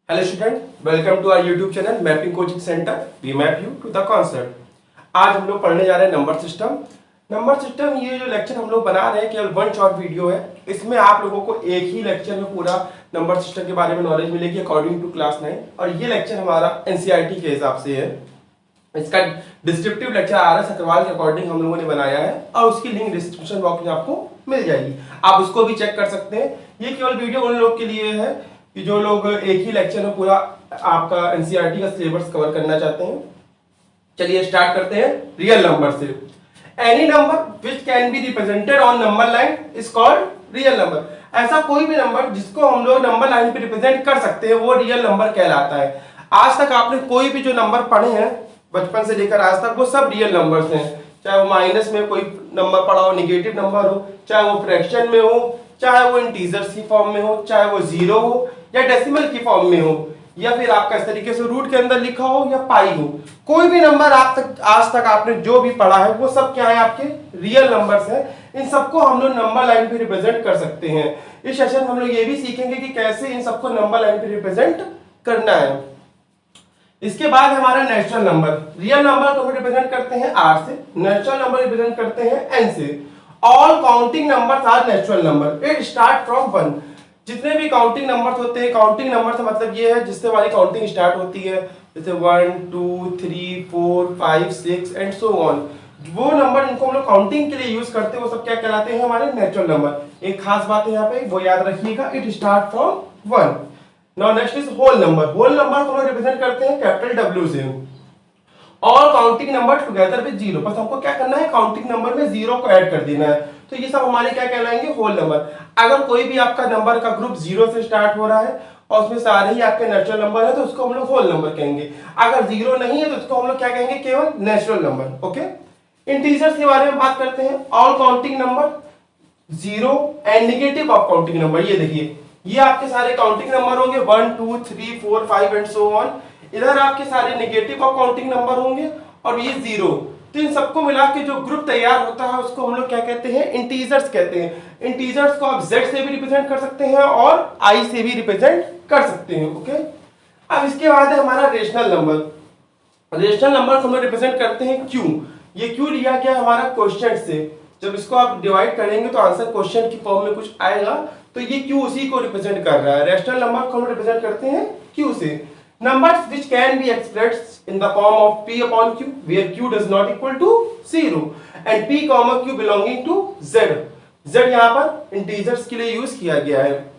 Hello student, welcome to our YouTube channel mapping coaching centre. We map you to the concept. आज हम लोग पढ़ने जा रहे हैं नंबर सिस्टम। नंबर सिस्टम ये जो लेक्चर हम लोग बना रहे हैं केवल वन शॉर्ट वीडियो है। इसमें आप लोगों को एक ही लेक्चर में पूरा नंबर सिस्टम के बारे में नॉलेज मिलेगी अकॉर्डिंग टू क्लास 9। और ये लेक्चर हमारा एनसीईआरटी के हिसाब से है। इसका डिस्क्रिप्टिव लेक्चर RS अग्रवाल के अकॉर्डिंग हम लोगों ने बनाया है और उसकी लिंक डिस्क्रिप्शन बॉक्स में आपको मिल जाएगी, आप उसको भी चेक कर सकते हैं। ये केवल वीडियो उन लोग के लिए है कि जो लोग एक ही लेक्चर में पूरा आपका एनसीईआरटी का सिलेबस कवर करना चाहते हैं। चलिए स्टार्ट करते हैं रियल नंबर से। Any number which can be represented on number line is called real number. ऐसा कोई भी नंबर जिसको हम लोग नंबर लाइन पे रिप्रेजेंट कर सकते हैं वो रियल नंबर कहलाता है। आज तक आपने कोई भी जो नंबर पढ़े हैं बचपन से लेकर आज तक वो सब रियल नंबर्स हैं। चाहे वो माइनस में कोई नंबर पड़ा हो, निगेटिव नंबर हो, चाहे वो फ्रैक्शन में हो, चाहे वो इंटीजर्स की फॉर्म में हो, चाहे वो जीरो हो या डेसिमल की फॉर्म में हो, या फिर आपका इस तरीके से रूट के अंदर लिखा हो या पाई हो। कोई भी नंबर आज तक आपने जो भी पढ़ा है वो सब क्या है, आपके रियल नंबर्स हैं। इन सबको हम लोग नंबर लाइन पे रिप्रेजेंट कर सकते हैं। इस सेशन में हम लोग ये भी सीखेंगे कि कैसे इन सबको नंबर लाइन पे रिप्रेजेंट करना है। इसके बाद हमारा नेचुरल नंबर। रियल नंबर को हम रिप्रेजेंट करते हैं R से, नेचुरल नंबर रिप्रेजेंट करते हैं N से। All counting numbers are natural number. It start from 1। जितने भी काउंटिंग नंबर्स होते हैं, काउंटिंग नंबर से मतलब ये है जिससे हमारी काउंटिंग स्टार्ट होती है, जैसे 1 2 3 4 5 6 एंड सो ऑन। वो नंबर इनको हम लोग काउंटिंग के लिए यूज करते हैं वो सब क्या कहलाते हैं, हमारे नेचुरल नंबर। एक खास बात है यहाँ पे वो याद रखिएगा, it start from 1। Now next is whole number. Whole number को हम रिप्रेजेंट करते हैं कैपिटल W से। All counting number together with zero. बस हमको क्या करना है, काउंटिंग नंबर में जीरो को ऐड कर देना है, तो ये सब हमारे क्या कहलाएंगे, होल नंबर। अगर कोई भी आपका नंबर का ग्रुप जीरो से स्टार्ट हो रहा है और उसमें सारे ही आपके नेचुरल नंबर है तो उसको हम लोग होल नंबर कहेंगे। अगर जीरो नहीं है तो उसको हम लोग क्या कहेंगे, केवल नेचुरल नंबर। ओके, इंटीजर्स के बारे में बात करते हैं। All counting number zero and negative of counting number. ये देखिए, ये आपके सारे काउंटिंग नंबर होंगे 1 2 3 4 5 एंड सो ऑन। इधर आपके सारे नेगेटिव ऑफ काउंटिंग नंबर होंगे और ये जीरो। तो इन सबको मिला के जो ग्रुप तैयार होता है उसको हम लोग क्या कहते हैं, इंटीजर्स कहते हैं। इंटीजर्स को आप Z से भी रिप्रेजेंट कर सकते हैं और I से भी रिप्रेजेंट कर सकते हैं। ओके, अब इसके बाद है हमारा रेशनल नंबर। रेशनल नंबर को हम लोग रिप्रेजेंट करते हैं Q। ये Q लिया गया हमारा क्वेश्चन से। जब इसको आप डिवाइड करेंगे तो आंसर क्वेश्चन की फॉर्म में कुछ आएगा, तो ये Q उसी को रिप्रेजेंट कर रहा है। रेशनल नंबर को हम रिप्रेजेंट करते हैं Q से। Numbers which can be expressed in the form of P upon Q where Q does not equal to 0 and P, Q belonging to Z। Z यहाँ पर इंटीजर्स के लिए यूज किया गया है।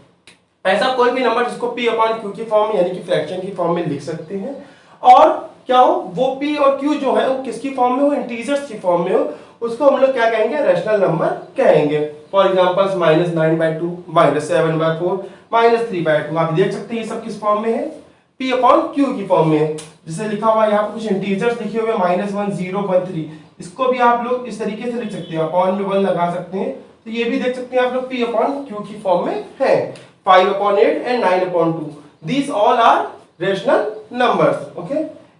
ऐसा कोई भी नंबर जिसको P upon Q की फॉर्म यानी कि फ्रैक्शन की फॉर्म में लिख सकते हैं, और क्या हो वो P और Q जो है वो किसकी फॉर्म में हो, इंटीजर्स की फॉर्म में हो, उसको हम लोग क्या कहेंगे, रेशनल नंबर कहेंगे। For example -9/2, -7/4, -3/2। आप देख सकते हैं ये सब किस फॉर्म में है, P अपॉन Q की फॉर्म में है। जैसे लिखा हुआ है यहाँ पे कुछ इंटीजर्स लिखे हुए -1 0 1 3, इसको भी आप लोग इस तरीके से लिख सकते हैं, अपॉन में 1 लगा सकते हैं। तो ये भी देख सकते हैं आप लोग P अपॉन Q की फॉर्म में है। 5/8 and 9/2, these all are rational numbers. Okay,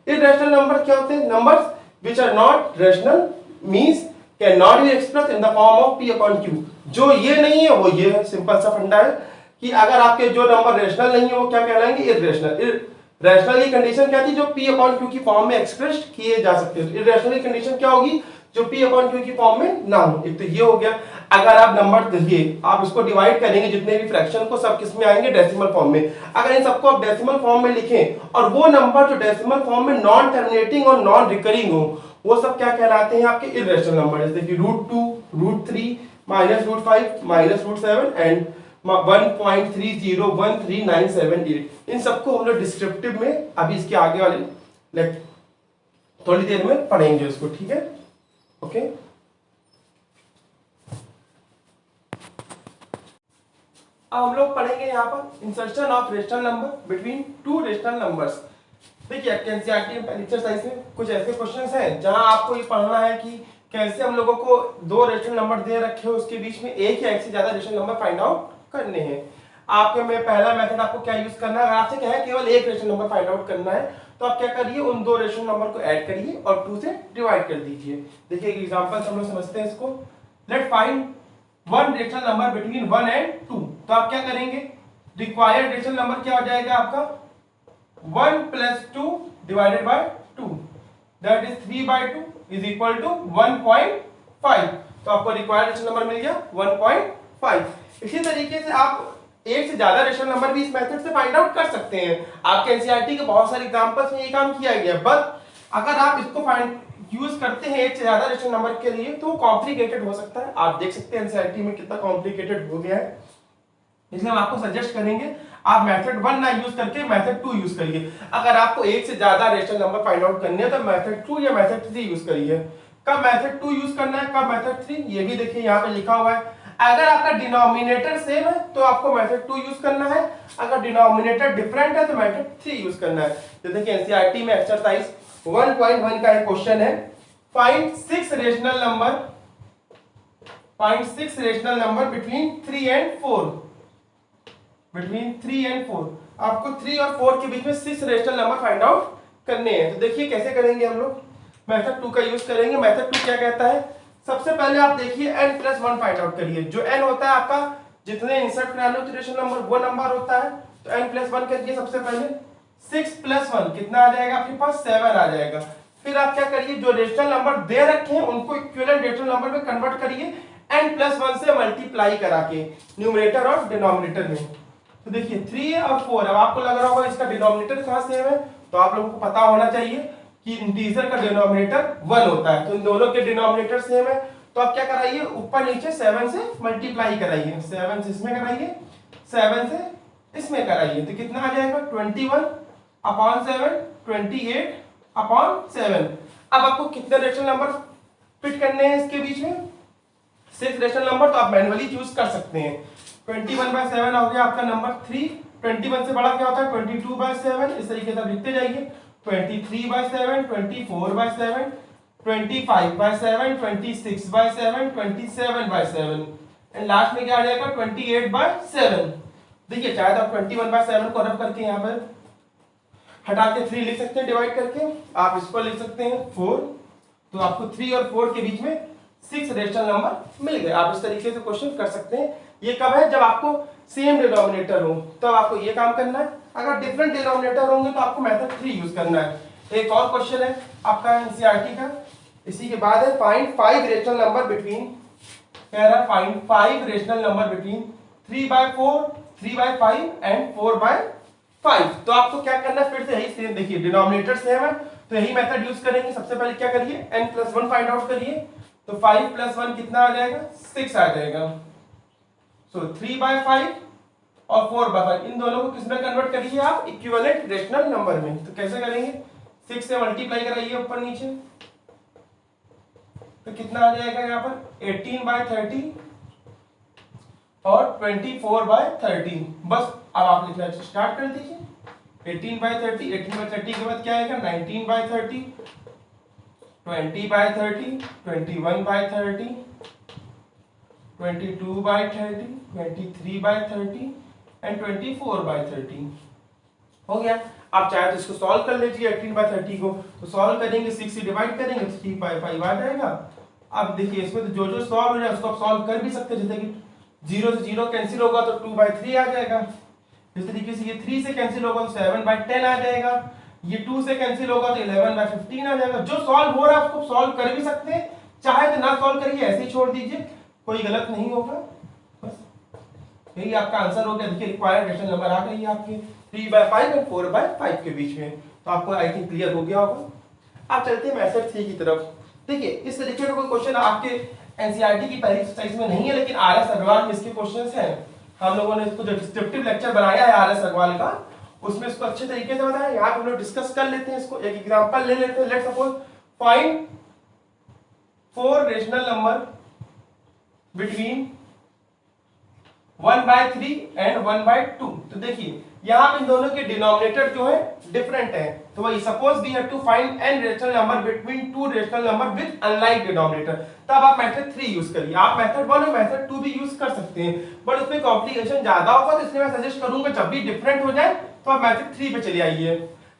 irrational number क्या होते हैं, numbers which are not rational means can not be expressed in the form of P upon Q। जो ये नहीं है वो ये है। सिंपल सा फंडा है कि अगर आपके जो नंबर रेशनल नहीं है वो क्या कहलाएंगे, इररेशनल। रैशनल की कंडीशन क्या थी, जो P अपॉन Q की फॉर्म में एक्सप्रेस किए जा सकते हैं। इररेशनल की कंडीशन क्या होगी, जो P अपॉन Q की फॉर्म में ना हो। एक तो ये हो गया। अगर आप नंबर देखिए, आप इसको डिवाइड करेंगे जितने भी फ्रैक्शन को, सब किस में आएंगे, डेसिमल फॉर्म में। अगर इन सबको आप डेसिमल फॉर्म में लिखें और वो नंबर जो डेसिमल फॉर्म में नॉन टर्मिनेटिंग और नॉन रिकरिंग हो, वो सब क्या कहलाते हैं, आपके इररेशनल नंबर। जैसे कि √2, √3, -√5, -√7 एंड 1.3013978। इन सबको हम लोग डिस्क्रिप्टिव में अभी इसके आगे वाले थोड़ी देर में पढ़ेंगे उसको, ठीक है। ओके, अब हम लोग पढ़ेंगे यहाँ पर insertion of rational number between two rational numbers. देखिए एनसीईआरटी एक्सरसाइज में कुछ ऐसे क्वेश्चंस हैं जहां आपको ये पढ़ना है कि कैसे हम लोगों को दो रेशनल नंबर दे रखे हो, उसके बीच में एक या एक से ज्यादा रेशनल नंबर फाइंड आउट करने हैं। आपके में पहला मेथड आपको क्या यूज करना है, अगर आपसे क्या है केवल एक रेशनल नंबर फाइंड आउट करना है तो आप क्या करिए, उन दो रेशनल नंबर को ऐड करिए और 2 से डिवाइड कर दीजिए। देखिए एक एग्जांपल से हम लोग समझते हैं इसको। Let find one rational number between 1 and 2। तो आप क्या करेंगे, रिक्वायर्ड रेशनल नंबर क्या हो जाएगा आपका 1 plus 2 divided by 2, that is 3/2 is equal to 1.5। तो आपको रिक्वायर्ड रेशनल नंबर मिल गया 1.5। इसी तरीके से आप एक से ज्यादा रेशनल नंबर भी इस मेथड से फाइंड आउट कर सकते हैं। आपके एनसीईआरटी के बहुत सारे एग्जांपल्स में ये काम किया गया है, बट अगर आप इसको फाइंड यूज करते हैं एक से ज्यादा रेशनल नंबर के लिए तो कॉम्प्लिकेटेड हो सकता है। आप देख सकते हैं एनसीईआरटी में कितना कॉम्प्लिकेटेड हो गया है, इसलिए हम आपको सजेस्ट करेंगे आप मेथड 1 ना यूज करके मेथड 2 यूज करिए। अगर आपको एक से ज्यादा रेशनल नंबर फाइंड आउट करने हैं तो मेथड 2 या मेथड 3 यूज करिए। कब मेथड 2 यूज करना है, कब मेथड 3, ये भी देखिए यहाँ पे लिखा हुआ है। अगर आपका डिनोमिनेटर सेम है तो आपको मेथड 2 यूज करना है, अगर डिनोमिनेटर डिफरेंट है तो मेथड 3 यूज करना है। तो देखिए एनसीईआरटी में एक्सरसाइज 1.1 का एक क्वेश्चन है, find 6 rational number between 3 and 4। Between 3 and 4 आपको 3 और 4 के बीच में 6 रेशनल नंबर फाइंड आउट करने हैं। तो देखिए कैसे करेंगे हम लोग, मेथड 2 का यूज करेंगे। मेथड 2 क्या कहता है, सबसे पहले आप देखिए n+1 फाइंड आउट करिए। जो n होता है आपका जितने इंसर्ट कराने होते रेशनल नंबर वो नंबर होता है, तो n+1 करिए। सबसे पहले 6 + 1 कितना आ जाएगा आपके पास, 7 आ जाएगा। फिर आप क्या करिए, जो रेशनल नंबर दे रखे हैं उनको इक्विवेलेंट रेशनल नंबर में कन्वर्ट करिए n+1 से मल्टीप्लाई करा के न्यूमरेटर और डिनोमिनेटर में। तो देखिए 3 और 4, अब आपको लग रहा होगा इसका डिनोमिनेटर कहां सेम है, तो आप लोगों को पता होना चाहिए कि इंटीजर का डिनोमिनेटर 1 होता है, तो इन दोनों के डिनोमिनेटर सेम है। तो आप क्या कराइए, ऊपर नीचे 7 से मल्टीप्लाई कराइए, 7 से इसमें कराइए, 7 से इसमें कराइए, तो कितना आ जाएगा 21/7, 28/7। अब आपको कितने रेशनल नंबर फिट करने हैं इसके बीच में, 6 रेशनल नंबर, तो आप मैन्युअली चूज कर सकते हैं। 21/7 हो गया आपका नंबर 3, 21 से बड़ा क्या होता है 22/7, इस तरीके से आप लिखते जाइए 23/7, 24/7, 25/7, 26/7, 27/7 एंड लास्ट में क्या आ जाएगा 28/7। देखिए चाहे तो आप 21/7 को रफ करके यहाँ पर हटा के 3 लिख सकते हैं, डिवाइड करके आप इसको लिख सकते हैं 4, तो आपको 3 और 4 के बीच में 6 रेशनल नंबर मिल गए। आप इस तरीके से क्वेश्चन कर सकते हैं। ये कब है, जब आपको सेम डिनोमिनेटर हो तब आपको ये काम करना है, अगर डिफरेंट डिनोमिनेटर होंगे तो आपको मेथड 3 यूज करना है। एक और क्वेश्चन है आपका एनसीईआरटी का, इसी के बाद है फाइंड 5 रेशनल नंबर बिटवीन, कह रहा है find 5 rational number between 3/4, 3/5 and 4/5। तो आपको क्या करना है, फिर से यही सेम, देखिए डिनोमिनेटर सेम है तो यही मेथड यूज करेंगे। सबसे पहले क्या करिए, n+1 फाइंड आउट करिए, तो 5 + 1 कितना आ जाएगा 6 आ जाएगा। सो 3/5 और 4/5 इन दोनों को किसमें कन्वर्ट करिए आप, इक्विवेलेंट रेशनल नंबर में। तो कैसे करेंगे, 6 से मल्टीप्लाई कराइए ऊपर नीचे, तो कितना आ जाएगा यहाँ पर 18/30 और 24/30। बस अब आप लिखना स्टार्ट कर दीजिए, 18/30, 18/30 के बाद क्या आएगा 19/30, 20/30, 21/30, 22/30, 23/30 एंड 24/30 हो गया। आप चाहे तो इसको सॉल्व कर लीजिए 18/30 को, तो सॉल्व करेंगे 6 से डिवाइड करेंगे तो 3/5 आ जाएगा। अब देखिए इसमें तो जो सॉल्व हो जाए उसको आप सॉल्व कर भी सकते हैं, जैसे कि 0 से 0 कैंसिल होगा तो 2/3 आ जाएगा। इस तरीके से ये 3 से कैंसिल होगा तो 7/10 आ जाएगा, ये 2 से कैंसिल होगा तो 11/15 आ जाएगा। जो सॉल्व हो रहा है उसको सॉल्व कर भी सकते हैं, चाहे तो ना सॉल्व करिए ऐसे ही छोड़ दीजिए, कोई गलत नहीं होगा। बस यही आपका आंसर हो गया। देखिए रिक्वायर्ड रेशनल नंबर आ गई है आपके 3/5 और 4/5 के बीच में, तो आपको आई थिंक क्लियर हो गया होगा। आप चलते हैं मेथड 3 की तरफ। देखिए इस तरीके का कोई क्वेश्चन आपके एनसीईआरटी की पहली एक्सरसाइज में नहीं है, लेकिन आरएस अग्रवाल में इसके क्वेश्चंस हैं। हम लोगों ने इसको जो डिस्क्रिप्टिव लेक्चर बनाया है आरएस अग्रवाल का, उसमें इसको अच्छे तरीके से बताया। यहाँ पे हम लोग डिस्कस कर लेते हैं इसको, एक एग्जांपल ले लेते हैं। Let's suppose find 4 rational number between 1/3 and 1/2। तो देखिए यहाँ पे इन दोनों के डिनोमिनेटर जो है डिफरेंट है, तो वही suppose we have to find n rational number between 2 rational number with unlike denominator. तब आप मेथड 3 यूज करिए। आप मेथड 1 और मेथड 2 भी यूज कर सकते हैं, बट उसमें कॉम्प्लिकेशन ज्यादा होगा, तो इसलिए मैं सजेस्ट करूंगा जब भी डिफरेंट हो जाए तो आप मेथड 3 पे चले आइए,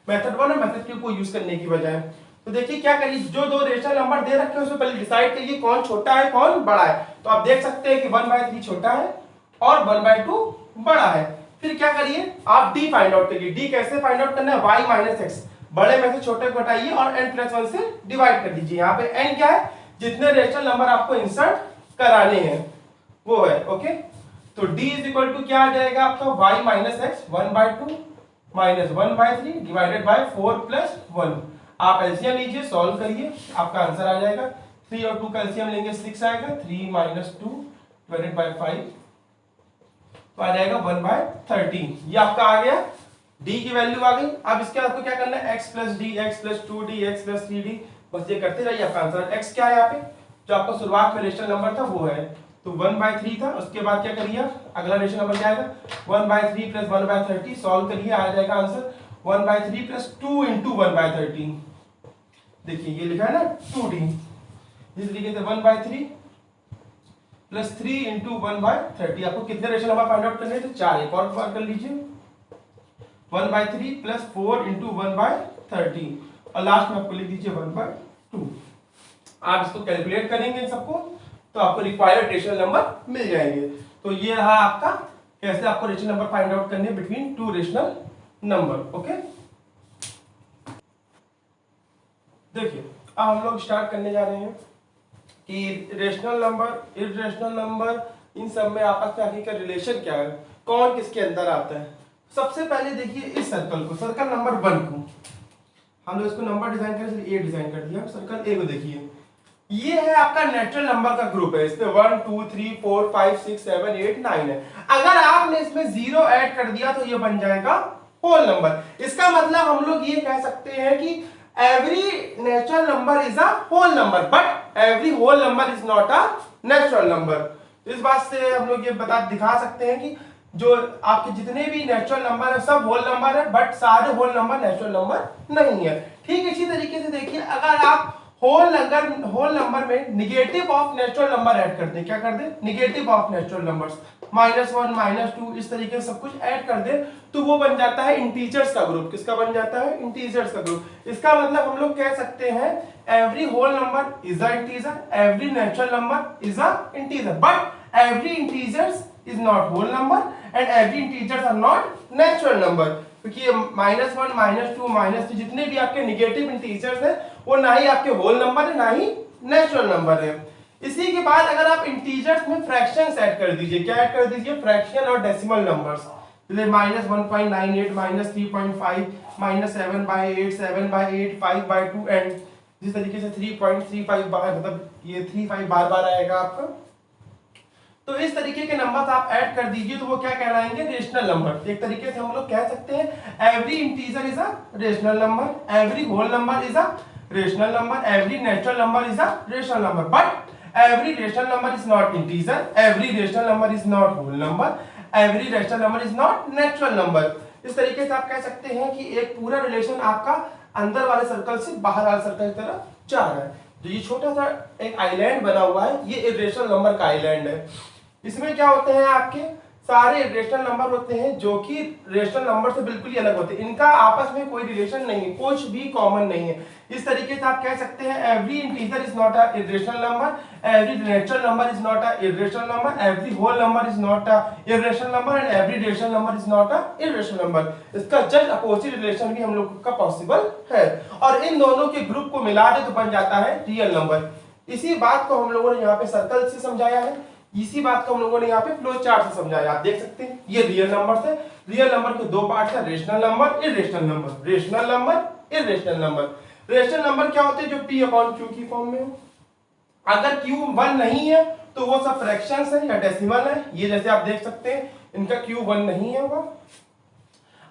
मेथड 1 और मेथड 2 को यूज करने की बजाय। तो देखिए क्या करिए, जो 2 रेशनल नंबर दे रखे हैं उसमें पहले डिसाइड करिए कौन छोटा है कौन बड़ा है। तो आप देख सकते हैं कि 1/3 छोटा है और 1/2 बड़ा है। फिर क्या करिए आप डी फाइंड आउट करिए। डी कैसे फाइंड आउट करना है, y माइनस एक्स, बड़े में से छोटे को घटाइए और n प्लस 1 से डिवाइड कर दीजिए। यहाँ पे n क्या है, जितने रेशनल नंबर आपको इंसर्ट कराने हैं वो है। ओके, तो d इज इक्वल टू क्या आ जाएगा आपका y minus x 1/2 minus 1/3 divided by 4 plus 1। आप एलसीएम लीजिए, सॉल्व करिए, आपका आंसर आ जाएगा। 3 और 2 का एलसीएम लेंगे 6 आएगा, 3 माइनस 2 डिवाइडेड बाय 5 तो आ जाएगा 1/13। ये आपका आ गया, d की वैल्यू आ गई। अब इसके आपको क्या करना है, x plus D, x plus 2d, x plus 3d, बस ये करते रहिए, आपका आंसर। x क्या है यहाँ पे, जो आपका शुरुआत में रेशनल नंबर था वो है, तो 1/3 था। उसके बाद क्या करिए, अगला रेशनल नंबर क्या आएगा, 1/3 प्लस 1/30, सॉल्व करिए, आ जाएगा आंसर 1/3 प्लस 2 इंटू 1/13। देखिए ये लिखा है ना 2d, इस तरीके से 1/3 प्लस 3 इंटू 1/30। आपको कितने रेशनल नंबर फाइंड आउट करने हैं, तो 4। एक और बार कर लीजिए, 1/3 प्लस 4 इंटू 1/30 और लास्ट में आपको लिख दीजिए 1/2। आप इसको कैलकुलेट करेंगे इन सबको तो आपको रिक्वायर्ड रेशनल नंबर मिल जाएंगे। तो ये रहा आपका कैसे आपको रेशनल नंबर फाइंड आउट करने between two rational number. Okay, देखिए अब हम लोग स्टार्ट करने जा रहे हैं कि रेशनल नंबर, इररेशनल नंबर, इन सब में आपस में आखिर का रिलेशन क्या है, कौन किसके अंदर आता है। सबसे पहले देखिए इस सर्कल को, सर्कल नंबर 1 को हम लोग इसको नंबर डिजाइन करें, ए डिजाइन कर दिया। सर्कल ए को देखिए, ये है आपका नेचुरल नंबर का ग्रुप है, इसमें 1 2 3 4 5 6 7 8 9 है। अगर आपने इसमें 0 ऐड कर दिया तो ये बन जाएगा होल नंबर। इसका मतलब हम लोग ये कह सकते हैं कि every natural number is a whole number but every whole number is not a natural number. इस बात से हम लोग ये दिखा सकते हैं कि जो आपके जितने भी नेचुरल नंबर है सब होल नंबर है, बट सारे होल नंबर नेचुरल नंबर नहीं है। ठीक इसी तरीके से देखिए, अगर आप होल नंबर में negative of natural number add कर दे, क्या कर दे, निगेटिव ऑफ नेचुरल नंबर्स, -1 -2 इस तरीके से सब कुछ ऐड कर दे तो वो बन जाता है इंटीजर्स का ग्रुप। किसका बन जाता है, इंटीजर्स का ग्रुप। इसका मतलब हम लोग कह सकते हैं every whole number is a integer, every natural number is a integer, but every integers is not whole number and every integers are not natural number. क्योंकि -1 -2 -3 जितने भी आपके निगेटिव इंटीजर्स हैं वो ना ही आपके होल नंबर है ना ही नेचुरल नंबर है। इसी के बाद अगर आप इंटीजर्स में फ्रैक्शंस ऐड कर दीजिए, क्या ऐड कर दीजिए, फ्रैक्शन और डेसिमल नंबर्स, जैसे -1.98 -3.5 -7/8 7/8 5/2 एंड जिस तरीके से 3.35 बार, मतलब ये 35 बार बार आएगा आपका। तो इस तरीके के नंबर्स आप ऐड कर दीजिए तो वो क्या कहलाएंगे, रेशनल नंबर। एक तरीके से हम लोग कह सकते हैं every integer is a rational number, every whole number is a rational number, every natural number is a rational number, but every rational number is not integer, every rational number is not whole number, every rational number is not natural number. इस तरीके से आप कह सकते हैं कि एक पूरा रिलेशन आपका अंदर वाले सर्कल से बाहर वाले सर्कल की तरफ जा रहा है। जो ये छोटा सा एक आइलैंड बना हुआ है ये इर्रेशनल नंबर का आइलैंड है। इसमें क्या होते हैं, आपके सारे रेशनल नंबर होते हैं जो कि रेशनल नंबर से बिल्कुल ही अलग होते हैं, इनका आपस में कोई रिलेशन नहीं है, कुछ भी कॉमन नहीं है। इस तरीके से आप कह सकते हैं every integer is not a irrational number, every natural number is not a irrational number, every whole number is not a irrational number and every rational number is not a irrational number. इसका just opposite relation भी हम लोग का possible है और इन दोनों के group को मिला दे तो बन जाता है रियल नंबर। इसी बात को हम लोगों ने यहाँ पे सर्कल से समझाया है, इसी बात को हम लोगों ने यहाँ पे फ्लो चार्ट से समझाया। आप देख सकते हैं ये रियल नंबर है, रियल नंबर के दो पार्ट है, rational number irrational number, rational number irrational number. Rational number क्या होते हैं, जो p/q की फॉर्म में हो। अगर q1 नहीं है तो वो सब फ्रैक्शंस है या डेसिमल है, ये जैसे आप देख सकते हैं इनका q1 नहीं है होगा।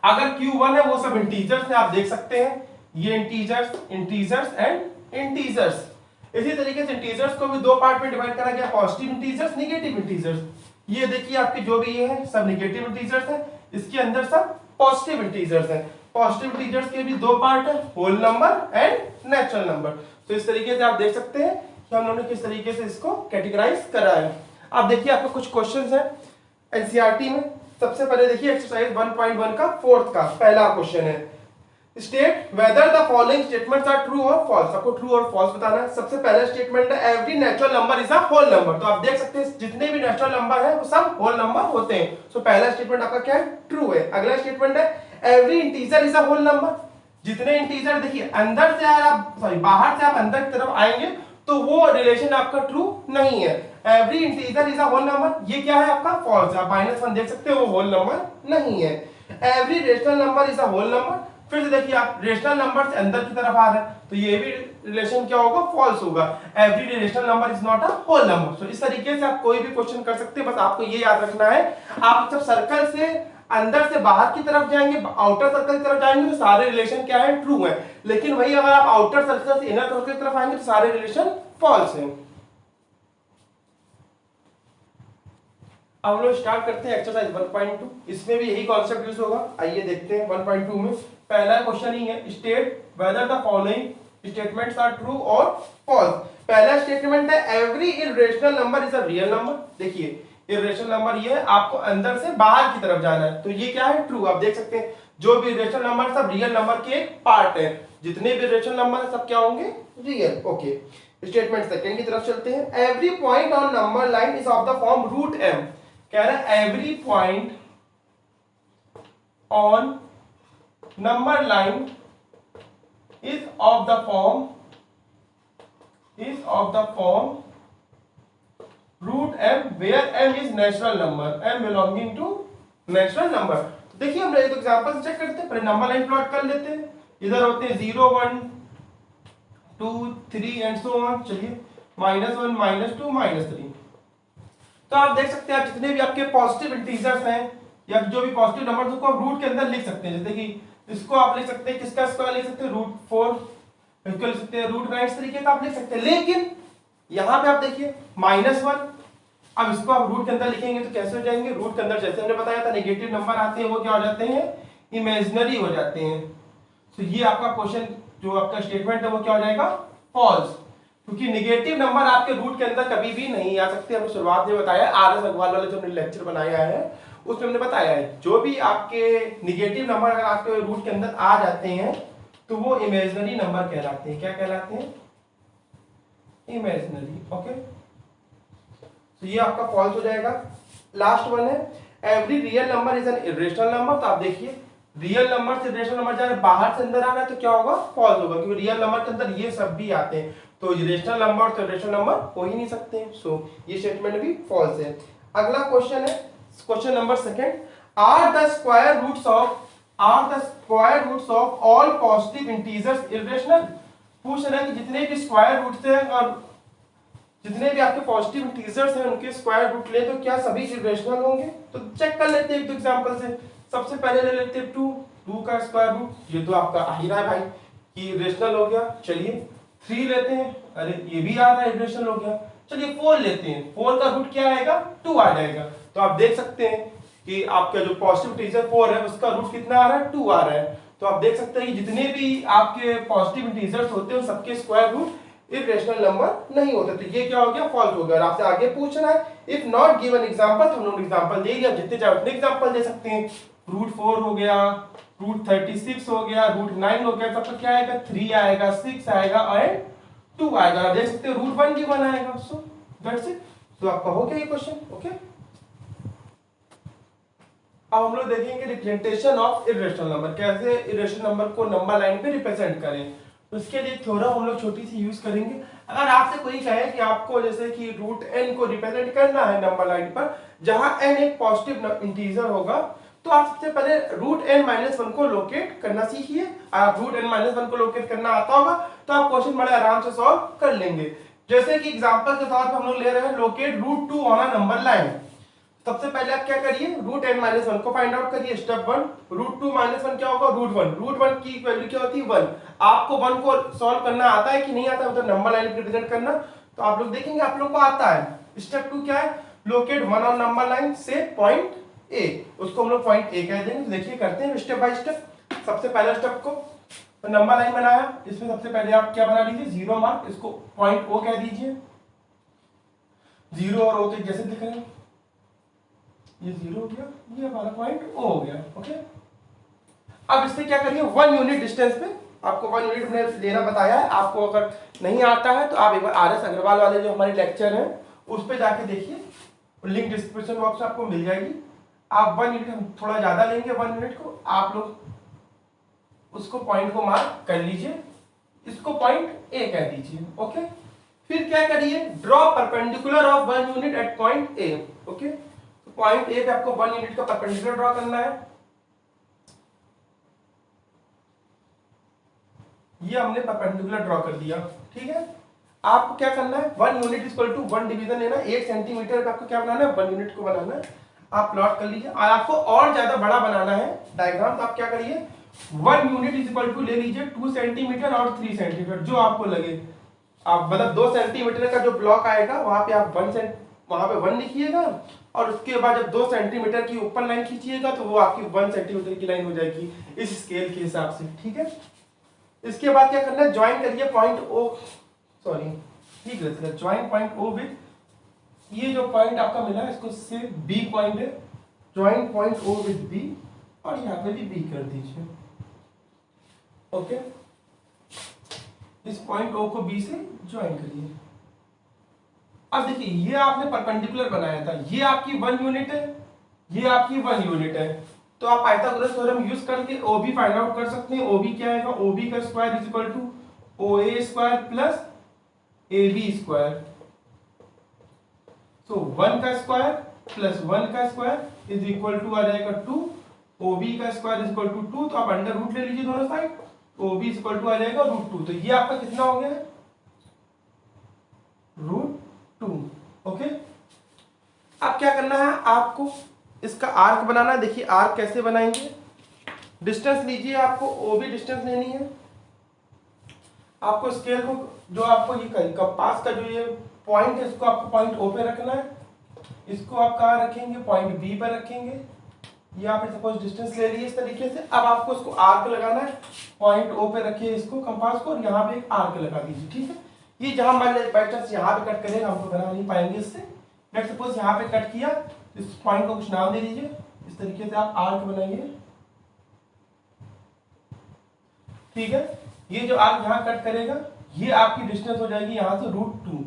अगर q1 है वो सब इंटीजर्स है, आप देख सकते हैं ये इंटीजर्स, इंटीजर्स एंड इंटीजर्स। इसी तरीके से इंटीजर्स को भी दो पार्ट में डिवाइड करा गया, पॉजिटिव इंटीजर्स, नेगेटिव इंटीजर्स। ये देखिए आपके जो भी ये है सब नेगेटिव इंटीजर्स है, इसके अंदर सब पॉजिटिव इंटीजर्स है। पॉजिटिव इंटीजर्स के भी दो पार्ट है, whole number and natural number. तो इस तरीके से आप देख सकते हैं कि हम लोगों ने किस तरीके से इसको कैटेगराइज करा है। अब देखिए आपको कुछ क्वेश्चंस है एनसीईआरटी में। सबसे पहले देखिए एक्सरसाइज 1.1 का फोर्थ का पहला क्वेश्चन है। State whether the following statements are true और फॉल्स। आपको ट्रू और फॉल्स बताना है। सबसे पहला स्टेटमेंट है every natural number is a whole number. तो आप देख सकते हैं जितने भी नेचुरल नंबर है वो सब होल नंबर होते हैं। सो पहला स्टेटमेंट आपका क्या है, ट्रू है। अगला स्टेटमेंट है every integer is a whole number. जितने इंटीजर, देखिए अंदर से आप बाहर से आप अंदर की तरफ आएंगे तो वो रिलेशन आपका ट्रू नहीं है। Every integer is a whole number, ये क्या है आपका फॉल्स है। आप -1 देख सकते हो वो होल नंबर नहीं है। Every rational number is a whole number, फिर से देखिए आप रेशनल नंबर से अंदर की तरफ आ रहे हैं तो ये भी रिलेशन क्या होगा, फॉल्स होगा। Every rational number is not a whole number. So इस तरीके से आप कोई भी क्वेश्चन कर सकते हैं। बस आपको ये याद रखना है, आप जब सर्कल से अंदर से बाहर की तरफ जाएंगे, आउटर सर्कल की तरफ जाएंगे तो सारे रिलेशन क्या है, ट्रू है। लेकिन वही अगर आप आउटर सर्कल से इनर सर्कल की तरफ आएंगे तो सारे रिलेशन फॉल्स हैं। अब हम लोग स्टार्ट करते हैं एक्सरसाइज 1.2। इसमें भी यही कॉन्सेप्ट यूज होगा। आइए देखते हैं 1.2 में पहला क्वेश्चन ही है, state whether the following statements are true और फॉल्स। पहला स्टेटमेंट है every irrational number is a real number. देखिए इरेशनल नंबर ये है, आपको अंदर से बाहर की तरफ जाना है तो ये क्या है, ट्रू। आप देख सकते हैं जो भी इरेशनल नंबर सब रियल नंबर के एक पार्ट है। जितने भी इरेशनल नंबर है सब क्या होंगे, रियल। ओके, स्टेटमेंट सेकंड की तरफ चलते हैं। Every point on number line is of the form root m। कह रहा है every point on number line is of the form root m where m is natural number, m belonging to natural number. देखिए हम एक example check करते हैं, पहले number line plot कर लेते हैं। इधर होते हैं 0 1 2 3 एंड सो ऑन। चलिए -1 -2 -3। तो आप देख सकते हैं जितने भी आपके पॉजिटिव इंटीजर्स हैं या जो भी पॉजिटिव नंबर्स को आप रूट के अंदर लिख सकते हैं। जैसे कि इसको आप लिख सकते हैं, किसका स्क्वायर लिख सकते हैं, √4। इसको लिख सकते हैं √9। इस तरीके का आप लिख सकते हैं। लेकिन यहां पे आप देखिए -1, अब इसको आप रूट के अंदर लिखेंगे तो कैसे हो जाएंगे, रूट के अंदर जैसे हमने बताया था नेगेटिव नंबर आते हैं वो क्या हो जाते हैं, इमेजिनरी हो जाते हैं। तो ये आपका क्वेश्चन जो आपका स्टेटमेंट है वो क्या हो जाएगा, फॉल्स। क्योंकि नेगेटिव नंबर आपके रूट के अंदर कभी भी नहीं आ सकते। हमने शुरुआत में बताया, RS अग्रवाल वाला जो हमने लेक्चर बनाया है उसमें हमने बताया है जो भी आपके नेगेटिव नंबर अगर आपके रूट के अंदर आ जाते हैं तो वो इमेजिनरी नंबर कहलाते हैं। क्या कहलाते हैं, इमेजिनरी। ओके, तो ये आपका फॉल्स हो जाएगा। लास्ट वन है every real number is an irrational number. तो आप देखिए रियल नंबर से इरेशनल नंबर जाए बाहर से अंदर आ रहा है तो क्या होगा, फॉल्स होगा। क्योंकि रियल नंबर के अंदर ये सब भी आते हैं तो इरेशनल नंबर तो इरेशनल नंबर हो ही नहीं सकते हैं। सो ये स्टेटमेंट भी फॉल्स है। अगला क्वेश्चन है question number second, are the square roots of all positive integers irrational. पूछ रहा है कि जितने भी स्क्वायर रूट्स हैं और जितने भी आपके पॉजिटिव इंटीजर्स हैं उनके स्क्वायर रूट ले तो क्या सभी इरेशनल होंगे। तो चेक कर लेते हैं एक दो एग्जांपल से। सबसे पहले ले लेते हैं 2 का स्क्वायर रूट, ये तो आपका आ ही रहा है भाई कि इरेशनल हो गया। चलिए 3 लेते हैं, अरे ये भी आ रहा है, इरेशनल हो गया। चलिए 4 लेते हैं, 4 का रूट क्या आएगा, 2 आ जाएगा। तो आप देख सकते हैं कि आपका जो पॉजिटिव इंटीजर 4 है उसका रूट कितना आ रहा है, 2 आ रहा है। तो आप देख सकते हैं कि जितने भी आपके पॉजिटिव इंटीजर्स होते हैं सबके स्क्वायर रूट इरेशनल नंबर नहीं होते। तो ये क्या हो गया, फॉल्स हो गया। और आपसे आगे पूछ रहा है इफ नॉट गिवन एग्जांपल, तो हम लोग एग्जांपल दे दिया, जितने चाहे उतने एग्जांपल दे सकते हैं। √4 हो गया, √36 हो गया, √9 हो गया, सबका क्या आएगा, 3 आएगा, 6 आएगा एंड 2 आएगा। आप देख सकते हैं √1 गिवन आएगा। So that's it. तो आपका हो गया ये क्वेश्चन। ओके, अब हम लोग देखेंगे रिप्रेजेंटेशन ऑफ इरेशनल नंबर, कैसे इरेशनल नंबर को नंबर लाइन पे रिप्रेजेंट करें। उसके लिए थोड़ा हम लोग छोटी सी यूज करेंगे। अगर आपसे कोई कहे कि आपको जैसे कि √n को रिप्रेजेंट करना है नंबर लाइन पर जहां n एक पॉजिटिव इंटीजर होगा, तो आप सबसे पहले √n-1 को लोकेट करना सीखिए। आप √n-1 को लोकेट करना आता होगा तो आप क्वेश्चन बड़े आराम से सॉल्व कर लेंगे। जैसे कि एग्जांपल के तौर पर हम लोग ले रहे हैं locate √2 on a number line. सबसे पहले आप क्या करिए, √n-1 को फाइंड आउट करिए। स्टेप 1, √2-1 क्या होगा, √1 की वैल्यू क्या होती है, 1। आपको 1 को सॉल्व करना आता है कि नहीं आता है, मतलब नंबर लाइन रिप्रेजेंट करना, तो आप लोग देखेंगे आप लोग को आता है। स्टेप 2 क्या है, लोकेट 1 ऑन नंबर लाइन से पॉइंट ए, उसको हम लोग पॉइंट ए कह देंगे। तो देखिए करते हैं स्टेप बाय स्टेप। सबसे पहला स्टेप को तो नंबर लाइन बनाया, इसमें सबसे पहले आप क्या बना लीजिए, 0 मार्क, इसको पॉइंट ओ कह दीजिए। 0 और ओ तो जैसे दिख रहे हैं, ये 0 हो गया, ये हमारा पॉइंट ओ हो गया। ओके, अब इससे क्या करिए 1 यूनिट डिस्टेंस पे, आपको 1 यूनिट मैंने लेना बताया है, आपको अगर नहीं आता है तो आप एक बार RS अग्रवाल वाले जो हमारे लेक्चर हैं उस पर जाके देखिए, लिंक डिस्क्रिप्शन बॉक्स में आपको मिल जाएगी। आप 1 यूनिट, हम थोड़ा ज्यादा लेंगे 1 यूनिट को, आप लोग उसको पॉइंट को मार्क कर लीजिए, इसको पॉइंट ए कह दीजिए। ओके, फिर क्या करिए, draw perpendicular of 1 unit at point A. Okay, तो पॉइंट ए पे आपको 1 यूनिट का परपेंडिकुलर ड्रॉ करना है। ये हमने परपेंडिकुलर ड्रॉ कर दिया, ठीक है। आपको क्या करना है, 1 यूनिट इक्वल टू 1 डिवीजन लेना, 1 सेंटीमीटर का आपको क्या बनाना है, 1 यूनिट को बनाना है। आप प्लॉट कर लीजिए, और आपको और ज्यादा बड़ा बनाना है डायग्राम, तो आप क्या करिए 1 यूनिट इज इक्वल टू ले लीजिए 2 सेंटीमीटर और 3 सेंटीमीटर जो आपको लगे। आप मतलब 2 सेंटीमीटर का जो ब्लॉक आएगा वहां पे आप 1 पे 1 लिखिएगा, और उसके बाद जब 2 सेंटीमीटर की ऊपर लाइन खींचिएगा तो वो आपकी 1 सेंटीमीटर की लाइन हो जाएगी इस स्केल के हिसाब से, ठीक है। इसके बाद क्या करना है, ज्वाइन करिए पॉइंट ओ, सॉरी ठीक है, ज्वाइन पॉइंट ओ विद, ये जो पॉइंट आपका मिला है इसको से बी पॉइंट है, join point O with B, और यहाँ पे भी बी कर दीजिए। ओके, इस पॉइंट ओ को बी से ज्वाइन करिए। अब देखिए ये आपने परपेंडिकुलर बनाया था, ये आपकी 1 यूनिट है, ये आपकी 1 यूनिट है, तो आप पाइथागोरस थ्योरम यूज करके OB फाइंड आउट कर सकते हैं। OB क्या आएगा, OB का square is equal to OA square plus AB square, so 1 का स्क्वायर प्लस 1 का स्क्वायर इज इक्वल टू आ जाएगा 2, OB का स्क्वायर इज इक्वल टू 2, तो आप अंडर रूट ले लीजिए दोनों side, OB is equal to आ जाएगा √2, तो ये आपका कितना हो गया है, √2। ओके, अब क्या करना है, आपको इसका आर्क बनाना है। देखिए आर्क कैसे बनाएंगे, डिस्टेंस लीजिए, आपको OB डिस्टेंस लेनी है, आपको स्केल को जो आपको ये कंपास का जो ये पॉइंट है इसको आपको पॉइंट O पे रखना है, इसको आप कहाँ रखेंगे, पॉइंट B पर रखेंगे। ये आपने सपोज डिस्टेंस ले ली इस तरीके से, अब आपको इसको आर्क लगाना है, पॉइंट O पे रखिए इसको कंपास को, और यहाँ पे एक आर्क लगा दीजिए, ठीक है। ये जहां मान लीजिए बाई चांस यहाँ पे कट करेगा, हम तो बना नहीं पाएंगे इससे, लेट सपोज यहाँ पे कट किया, इस पॉइंट को कुछ नाम दे दीजिए, इस तरीके से आप आर्क बनाइए, ठीक है। ये जो आर्क यहाँ कट करेगा ये आपकी डिस्टेंस हो जाएगी यहाँ से √2,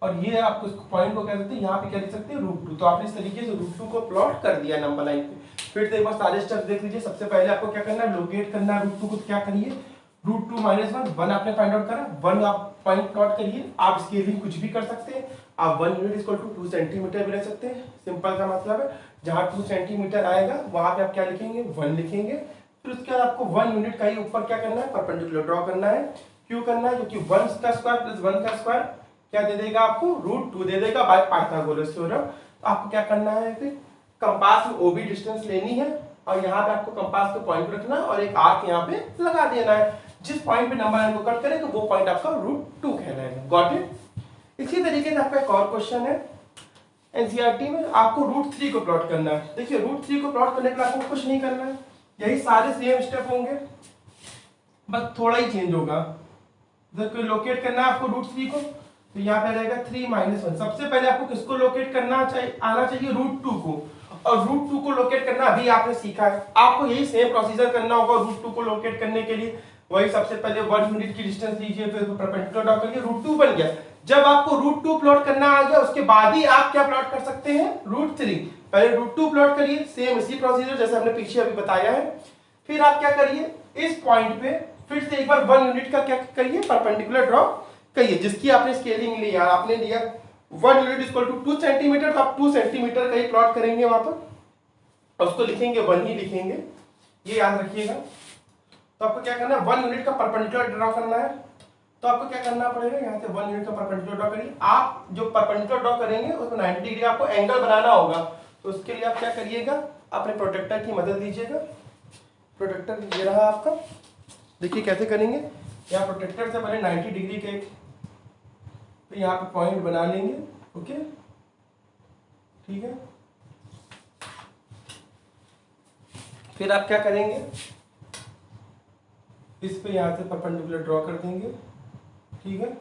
और ये आपको इसको पॉइंट को कह सकते हैं, यहाँ पे क्या लिख सकते हैं √2, तो आपने इस तरीके से √2 को प्लॉट कर दिया नंबर लाइन पे। फिर से एक बार सारे स्टेप्स देख लीजिए। सबसे पहले आपको क्या करना है, लोकेट करना है √2 को, क्या करिए √2 - 1 आपने फाइंड आउट करा, 1 आप पॉइंट प्लॉट करिए। आप स्केलिंग कुछ भी कर सकते हैं, आप 1 यूनिट इक्वल टू 2 सेंटीमीटर भी ले सकते हैं, सिंपल का मतलब है जहां 2 सेंटीमीटर आएगा वहां पे आप क्या लिखेंगे, 1 लिखेंगे। फिर उसके बाद आपको 1 यूनिट का ही ऊपर क्या करना है, परपेंडिकुलर ड्रॉ करना है। क्यों करना है, क्योंकि 1 का स्क्वायर प्लस 1 का स्क्वायर क्या दे देगा, आपको √2 दे देगा बाय पाइथागोरस थ्योरम। तो आपको क्या करना है, फिर कंपास में OB डिस्टेंस लेनी है, और यहाँ पे आपको कंपास पे पॉइंट रखना है और एक आर्क यहाँ पे लगा देना है। जिस पॉइंट पे नंबर लाइन को कट करेगा वो पॉइंट आपका √2 कहलाएगा। Got it. इसी तरीके से आपका एक और क्वेश्चन है NCERT में, आपको √3 को प्लॉट करना है। देखिए √3 को प्लॉट करने के लिए आपको कुछ नहीं करना है, यही सारे सेम स्टेप होंगे, बस थोड़ा ही चेंज होगा। जब लोकेट करना है आपको √3 को, तो यहाँ पे रहेगा 3 - 1। सबसे पहले आपको किसको लोकेट करना चाहिए, आना चाहिए √2 को, और √2 को लोकेट करना अभी आपने सीखा है, आपको यही सेम प्रोसीजर करना होगा √2 को लोकेट करने के लिए। वही सबसे पहले 1 यूनिट की डिस्टेंस लीजिए, फिर परपेंडिकुलर ड्रॉ करिए, √2 बन गया। जब आपको √2 प्लॉट करना आ गया उसके बाद ही आप क्या प्लॉट कर सकते हैं, √3। पहले √2 प्लॉट करिए, सेम इसी प्रोसीजर जैसे हमने पीछे अभी बताया है। फिर आप क्या करिए, इस पॉइंट पे फिर से एक बार 1 यूनिट का क्या करिए, परपेंडिकुलर ड्रॉ करिए, जिसकी आपने स्केलिंग लिया, आपने लिया 1 यूनिट इक्वल टू 2 सेंटीमीटर, तो आप 2 सेंटीमीटर का ही प्लॉट करेंगे वहां पर, और उसको लिखेंगे 1 ही लिखेंगे, ये याद रखिएगा। तो आपको क्या करना है, 1 यूनिट का परपेंडिकुलर ड्रॉ करना है। तो आपको क्या करना पड़ेगा, यहाँ से 1 यूनिट का परपेंडिकुलर ड्रॉ करिए। आप जो परपेंडिकुलर ड्रॉ करेंगे उसमें 90 डिग्री आपको एंगल बनाना होगा, तो उसके लिए आप क्या करिएगा, अपने प्रोटेक्टर की मदद लीजिएगा। प्रोटेक्टर ये रहा आपका, देखिए कैसे करेंगे। यहाँ प्रोटेक्टर से पहले 90 डिग्री के तो यहाँ पे पॉइंट बना लेंगे। ओके, ठीक है। फिर आप क्या करेंगे, इस पे यहाँ से परपेंडिकुलर ड्रॉ कर देंगे, ठीक है।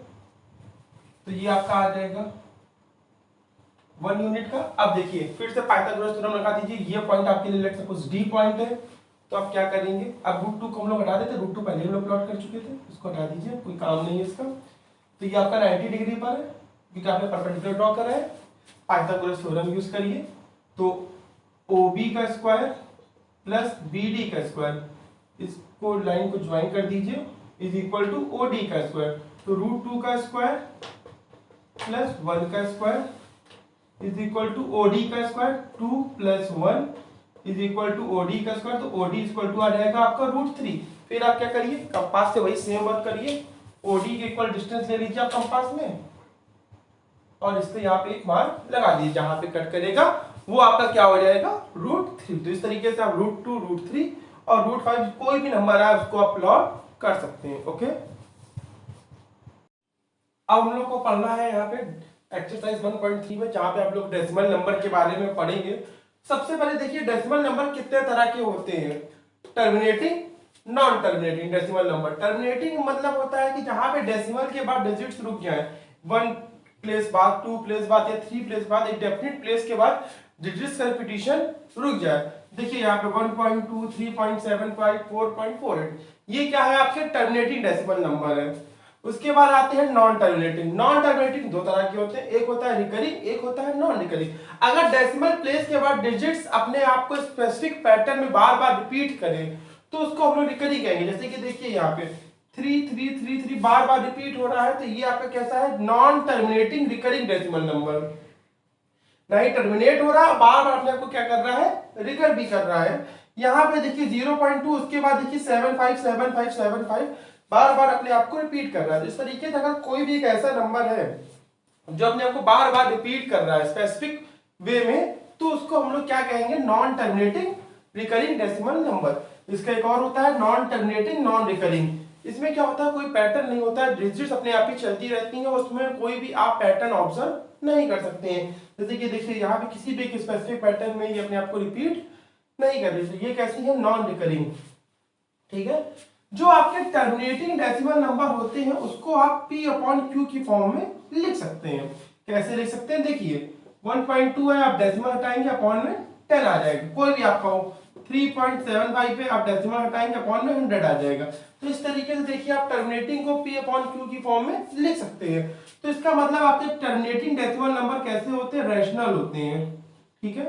तो ये आपका आ जाएगा 1 यूनिट का। अब देखिए फिर से पाइथागोरस थ्योरम लगा दीजिए, ये पॉइंट आपके लिए लेट सपोज D पॉइंट है, तो आप क्या करेंगे, अब √2 को हम लोग हटा देते, √2 पहले हम लोग प्लॉट कर चुके थे, इसको हटा दीजिए, कोई काम नहीं है इसका। तो ये आपका 90 डिग्री पर है क्योंकि आपने परपेंडिकुलर ड्रॉ करा है। पाइथागोरस थ्योरम यूज करिए, तो OB का स्क्वायर प्लस BD का स्क्वायर, इसको लाइन को ज्वाइन कर दीजिए, इज इक्वल टू OD का स्क्वायर। तो √2 का स्क्वायर प्लस 1 का square is equal to OD का square, 2 plus 1 is equal to OD का स्क्वायर। तो OD इक्वल टू आ जाएगा आपका √3। फिर आप क्या करिए, कंपास से वही सेम वर्क करिए, OD के इक्वल डिस्टेंस ले लीजिए आप कंपास में, और इससे यहाँ पे एक मार्क लगा दीजिए, जहां पे कट करेगा वो आपका क्या हो जाएगा, √3। तो इस तरीके से आप √2, √3 और √5 कोई भी नंबर है उसको आप प्लॉट कर सकते हैं। ओके, अब हम लोग को पढ़ना है यहाँ पे एक्सरसाइज 1.3 में, जहां पे आप लोग डेसिमल नंबर के बारे में पढ़ेंगे। सबसे पहले देखिए डेसिमल नंबर कितने तरह के होते हैं, terminating, non terminating decimal number. Terminating मतलब होता है कि जहां पे डेसिमल के बाद डिजिट्स रुक जाए, 1 प्लेस बाद, 2 प्लेस बाद या 3 प्लेस बाद, एक डेफिनेट प्लेस के बाद डिजिट्स का रिपीटिशन रुक जाए। देखिए यहाँ पे 1.2, 3.75, 4.48, ये क्या है आपके टर्मिनेटिंग डेसिमल नंबर है। उसके बाद आते हैं नॉन टर्मिनेटिंग। नॉन टर्मिनेटिंग दो तरह के होते हैं, एक होता है रिकरिंग, एक होता है नॉन रिकरिंग। अगर डेसिमल प्लेस के बाद डिजिट्स अपने आप को स्पेसिफिक पैटर्न में बार बार रिपीट करें तो उसको हम लोग रिकरिंग कहेंगे। जैसे कि देखिए यहाँ पे 3 3 3 3 बार बार रिपीट हो रहा है, तो ये आपका कैसा है, non terminating recurring decimal number. नहीं टर्मिनेट हो रहा, बार बार अपने आप को क्या कर रहा है, रिकर भी कर रहा है। यहाँ पे देखिए 0.2, उसके बाद देखिए 75 75 75 बार बार अपने आप को रिपीट कर रहा है। इस तरीके से अगर कोई भी एक ऐसा नंबर है जो अपने आप को बार बार रिपीट कर रहा है स्पेसिफिक वे में, तो उसको हम लोग क्या कहेंगे, non terminating recurring decimal number. इसका एक और होता है नॉन टर्मिनेटिंग नॉन रिकरिंग। इसमें क्या होता है, कोई पैटर्न नहीं होता है, डिजिट्स अपने आप ही चलती रहती हैं, उसमें कोई भी आप पैटर्न ऑब्जर्व नहीं कर सकते हैं। जैसे कि देखिए यहाँ पे किसी भी स्पेसिफिक पैटर्न में ये अपने आप को रिपीट नहीं कर रही, तो ये कैसी है, नॉन रिकरिंग। ठीक है, जो आपके टर्मिनेटिंग डेसिमल नंबर होते हैं उसको आप P/Q की फॉर्म में लिख सकते हैं। कैसे लिख सकते हैं, देखिए 1.2 है, आप डेसिमल हटाएंगे अपॉन में 10 आ जाएगा, कोई भी आपका हो। 3.75 पे आप डेसिमल हटाएंगे अपॉन में 100 आ जाएगा। तो इस तरीके से देखिए आप टर्मिनेटिंग को P/Q की फॉर्म में लिख सकते हैं। तो इसका मतलब आपके टर्मिनेटिंग डेसिमल नंबर कैसे होते हैं, रैशनल होते हैं। ठीक है,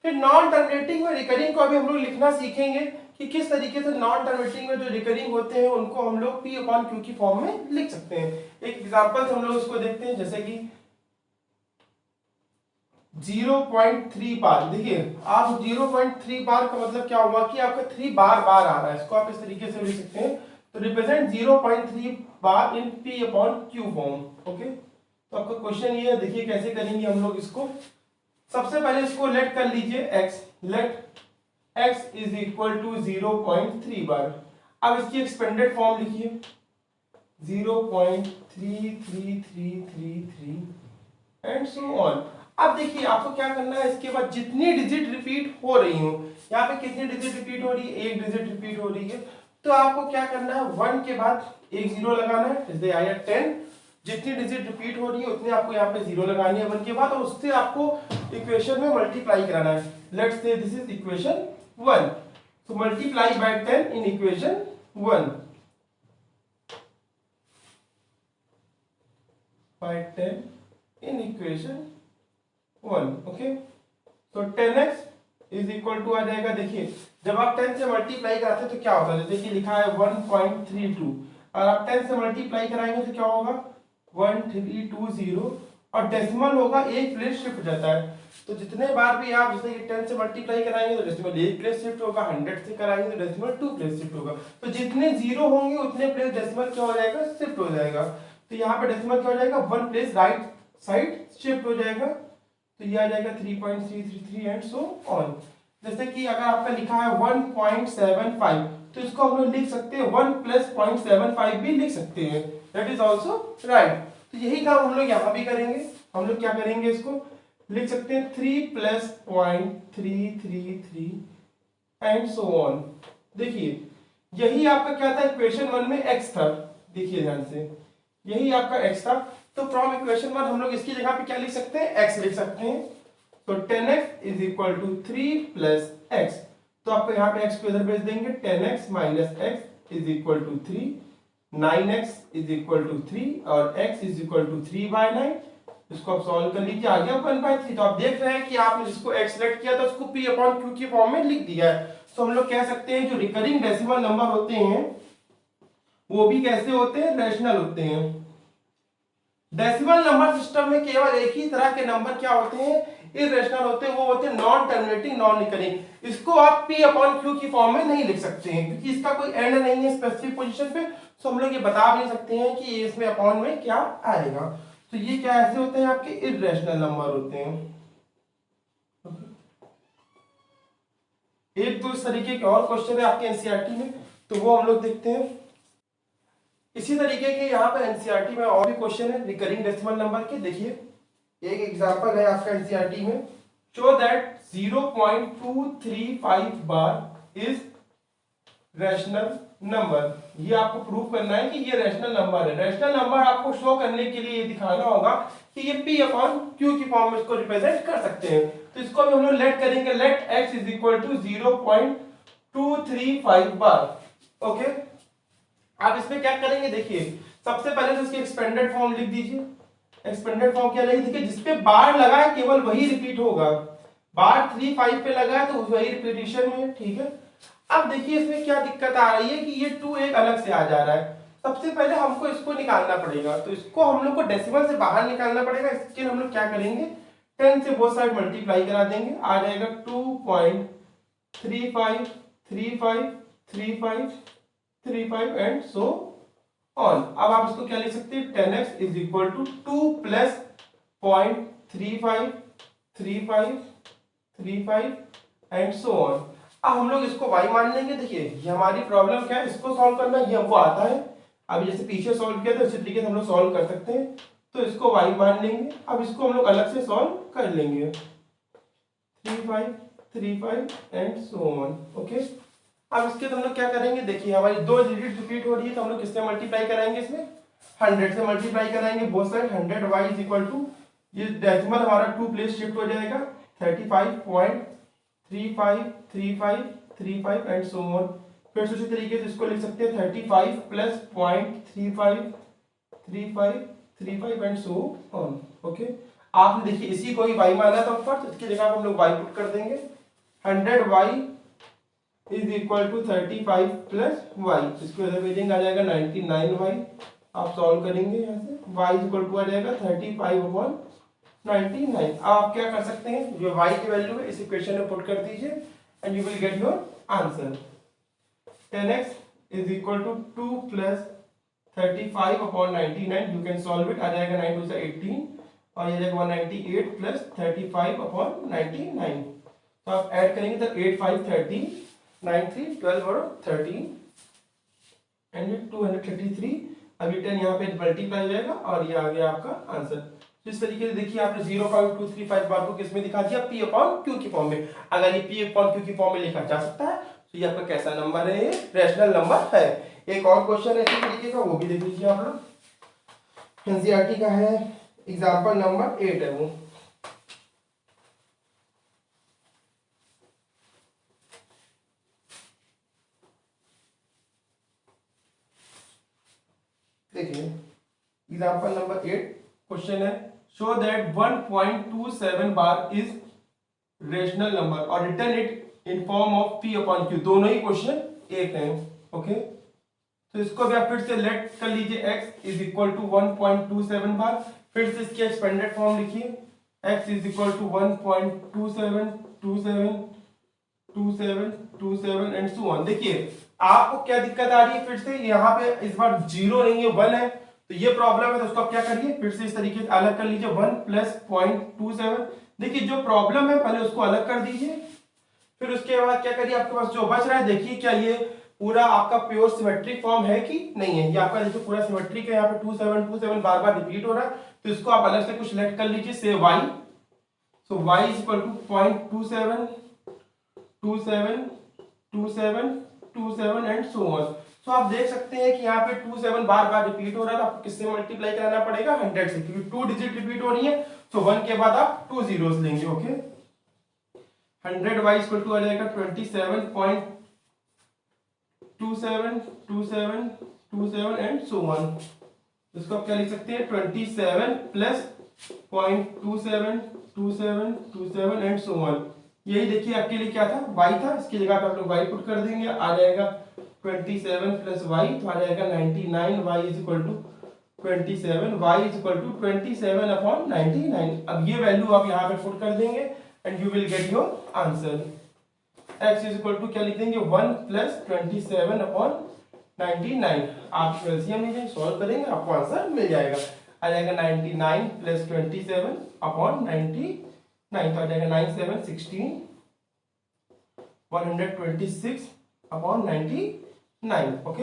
फिर नॉन टर्मिनेटिंग में रिकरिंग को अभी हम लोग लिखना सीखेंगे कि किस तरीके से नॉन टर्मिनेटिंग में जो रिकरिंग होते हैं उनको हम लोग P/Q की फॉर्म में लिख सकते हैं। एक एग्जांपल से हम लोग इसको देखते हैं, जैसे कि 0.3 बार। देखिए आप 0.3 बार का मतलब क्या हुआ कि आपका 3 बार बार आ रहा है, इसको आप इस तरीके से लिख सकते हैं। तो रिप्रेजेंट 0.3 बार इन P/Q फॉर्म। ओके, तो आपका क्वेश्चन ये है, देखिए कैसे करेंगे हम लोग इसको। सबसे पहले इसको लेट कर लीजिए x, let x is equal to 0.3 bar. अब इसकी एक्सपेंडेड फॉर्म लिखिए 0.33333 एंड सो ऑन। अब देखिए आपको क्या करना है, इसके बाद जितनी डिजिट रिपीट हो रही हो, यहाँ पे कितनी डिजिट रिपीट हो रही है, एक डिजिट रिपीट हो रही है, तो आपको क्या करना है, 1 के बाद एक 0 लगाना है, जैसे आया 10। जितनी डिजिट रिपीट हो रही है उतनी आपको यहाँ पे 0 लगानी है 1 के बाद, और उससे आपको इक्वेशन में मल्टीप्लाई कराना है। Let's say this is equation 1, so multiply by 10 in equation 1 by 10 in equation 1। Okay, तो 10x इज इक्वल टू आ जाएगा, देखिए जब आप 10 से मल्टीप्लाई कराते हैं तो क्या होता है, जैसे कि लिखा है 1.32, और आप 10 से मल्टीप्लाई कराएंगे तो क्या होगा 1320, और डेसिमल होगा एक प्लेस शिफ्ट जाता है। तो जितने बार भी आप जैसे 10 से मल्टीप्लाई कराएंगे तो डेसिमल एक प्लेस शिफ्ट होगा, 100 से कराएंगे तो डेसिमल 2 प्लेस शिफ्ट होगा। तो जितने 0 होंगे उतने प्लेस डेसिमल क्या हो जाएगा, शिफ्ट हो जाएगा। तो यहाँ पे डेसिमल क्या हो जाएगा, 1 प्लेस राइट साइड शिफ्ट हो जाएगा। तो ये आ जाएगा 3.333 एंड सो ऑन। जैसे कि अगर आपका लिखा है 1.75, तो इसको हम लोग लिख सकते हैं 1 + 0.75 भी लिख सकते हैं, दैट इज ऑल्सो राइट। तो यही काम हम लोग यहाँ भी करेंगे। हम लोग क्या करेंगे, इसको लिख सकते हैं 3 + 0.333 एंड सो ऑन। देखिए यही आपका क्या था, इक्वेशन 1 में x था, देखिए ध्यान से, यही आपका x था। तो फ्रॉम इक्वेशन 1 हम लोग इसकी जगह पे क्या लिख सकते हैं, x लिख सकते हैं। तो 10x is equal to 3 + x। तो आपको यहाँ पे x को इधर भेज देंगे, 10x minus x is equal to 3, 9x is equal to 3 और x इज इक्वल टू 3/9। इसको आप सॉल्व कर लीजिए, आ गया 1/3। तो आप देख रहे हैं कि आपने जिसको x सिलेक्ट किया था उसको p अपॉन q की फॉर्म में लिख दिया है। तो हम लोग कह सकते हैं जो रिकरिंग डेसिमल नंबर होते हैं वो भी कैसे होते हैं, रैशनल होते हैं। डेसिमल नंबर सिस्टम में केवल एक ही तरह के नंबर क्या होते हैं, इरेशनल होते हैं, वो होते हैं नॉन टर्मिनेटिंग नॉन रिकरिंग। इसको आप p अपॉन q की फॉर्म में नहीं लिख सकते हैं क्योंकि इसका कोई एंड नहीं है स्पेसिफिक पोजीशन पे। तो हम लोग ये बता भी नहीं सकते हैं कि इसमें अपॉन में क्या आएगा। तो ये क्या ऐसे होते हैं, आपके इरेशनल नंबर होते हैं। एक दो इस तरीके के और क्वेश्चन है आपके एनसीईआरटी में, तो वो हम लोग देखते हैं। इसी तरीके के यहाँ पर एनसीईआरटी में और भी क्वेश्चन है रिकरिंग डेसिमल नंबर के। देखिए एक एग्जांपल है आपका एनसीईआरटी में, show that 0.235 bar is rational number. ये आपको प्रूव करना है कि ये रैशनल नंबर है। रैशनल नंबर आपको शो करने के लिए ये दिखाना होगा कि ये p अपॉन q की फॉर्म में इसको रिप्रेजेंट कर सकते हैं। तो इसको भी हम लोग लेट करेंगे, let x is equal to 0.235 bar. Okay, आप इसमें क्या करेंगे, देखिए सबसे पहले तो इसकी एक्सपेंडेड फॉर्म लिख दीजिए। एक्सपेंडेड फॉर्म क्या लगेगी, देखिए जिसपे बार लगा है केवल वही रिपीट होगा। बार 35 पे लगा है तो वही रिपीटिशन में, ठीक है। अब देखिए इसमें क्या दिक्कत आ रही है कि ये 2 एक अलग से आ जा रहा है। सबसे पहले हमको इसको निकालना पड़ेगा, तो इसको हम लोग को डेसिमल से बाहर निकालना पड़ेगा। इसके लिए हम लोग क्या करेंगे, 10 से बोथ साइड मल्टीप्लाई करा देंगे, आ जाएगा 2.35353535 एंड सो ऑन। अब आप इसको क्या लिख सकते हैं, 10x is equal to 2 plus 0.353535 and so on. अब हम लोग इसको y मान लेंगे। देखिए ये हमारी प्रॉब्लम क्या है, इसको सॉल्व करना, ये हमको आता है। अब जैसे पीछे सॉल्व किया था उसी तरीके से हम लोग सॉल्व कर सकते हैं। तो इसको y मान लेंगे। अब इसको हम लोग अलग से सॉल्व कर लेंगे, 3535 एंड सो ऑन। ओके, अब इसके तो हम लोग क्या करेंगे, देखिए हमारी 2 डिजिट रिपीट हो रही है तो हम लोग किससे मल्टीप्लाई कराएंगे, इसमें 100 से मल्टीप्लाई कराएंगे both side. 100y is equal to, ये डेसिमल हमारा 2 प्लेस शिफ्ट हो जाएगा, 35.353535 एंड सो ऑन। फिर उसी तरीके से इसको लिख सकते हैं 35 plus 0.353535 and so on. Okay, आपने देखिए इसी को ही y माना था ऊपर, तो इसकी जगह हम लोग y पुट कर देंगे। 100y is equal to 35 plus y, इसको इधर भेजेंगे, आ जाएगा 99y। आप सॉल्व करेंगे यहाँ से, y इज इक्वल टू आ जाएगा 35/99। अब आप क्या कर सकते हैं, जो y की वैल्यू है इस इक्वेशन में पुट कर दीजिए and you will get your answer. 10x is equal to 2 plus 35/99, you can solve it, आ जाएगा 9 2 18 और ये जाएगा 198 प्लस 35/99। तो आप ऐड करेंगे तो 8 5 30 9 3 12 और 13 एंड 233। अभी 10 यहाँ पे मल्टीप्लाई हो जाएगा और ये आ गया आपका आंसर। तो इस तरीके से देखिए आपने 0.235 बार को किसमें दिखा दिया, p अपॉन q की फॉर्म में। अगर ये p अपॉन q की फॉर्म में लिखा जा सकता है तो ये आपका कैसा नंबर है, ये रैशनल नंबर है। एक और क्वेश्चन है इसी तरीके का, वो भी देख लीजिए आप लोग, एनसीईआरटी का है, एग्जांपल नंबर 8 है वो। देखिए एग्जांपल नंबर 8 क्वेश्चन है, show that 1.27 bar is rational number और return it in form of p upon q। दोनों ही क्वेश्चन एक हैं। ओके, तो इसको भी आप फिर से लेट कर लीजिए, x is equal to 1.27 bar. फिर से इसकी एक्सपेंडेड फॉर्म लिखिए, x is equal to 1.272727 and so on. देखिए आपको क्या दिक्कत आ रही है, फिर से यहाँ पे इस बार 0 नहीं है 1 है, तो ये प्रॉब्लम है। तो उसको आप क्या करिए, फिर से इस तरीके से अलग कर लीजिए, 1 प्लस 0.27। देखिए जो प्रॉब्लम है पहले उसको अलग कर दीजिए, फिर उसके बाद क्या करिए, आपके पास जो बच रहा है देखिए क्या ये पूरा आपका प्योर सिमेट्रिक फॉर्म है कि नहीं है। ये आपका देखिए पूरा सिमेट्रिक है, यहाँ पे 2727 बार बार रिपीट हो रहा है, तो इसको आप अलग से कुछ लेट कर लीजिए, से y। So y is equal to 0.272727 and so on. So आप देख सकते हैं कि यहाँ पे 27 बार बार रिपीट हो रहा है, तो आपको किससे मल्टीप्लाई कराना पड़ेगा, 100 से, क्योंकि 2 डिजिट रिपीट हो रही है। सो 1 के बाद आप 2 zeros लेंगे। ओके, 100y इक्वल टू आ जाएगा 27.2727 एंड सो ऑन। इसको आप क्या लिख सकते हैं 27 प्लस 0.272727 एंड सो ऑन। यही देखिए आपके लिए क्या था y था, इसकी जगह पे आप लोग y पुट कर देंगे, आ जाएगा 27 प्लस y तो आ जाएगा 99, y is equal to 27, y is equal to 27/99। अब ये वैल्यू आप यहाँ पे पुट कर देंगे and you will get your answer. x is equal to क्या लिख देंगे 1 प्लस 27/99। आप एलसीएम लीजिए, सॉल्व करेंगे, आपको आंसर मिल जाएगा। आ जाएगा 99 प्लस 27/99 तो आ जाएगा 9716 126/99। ओके,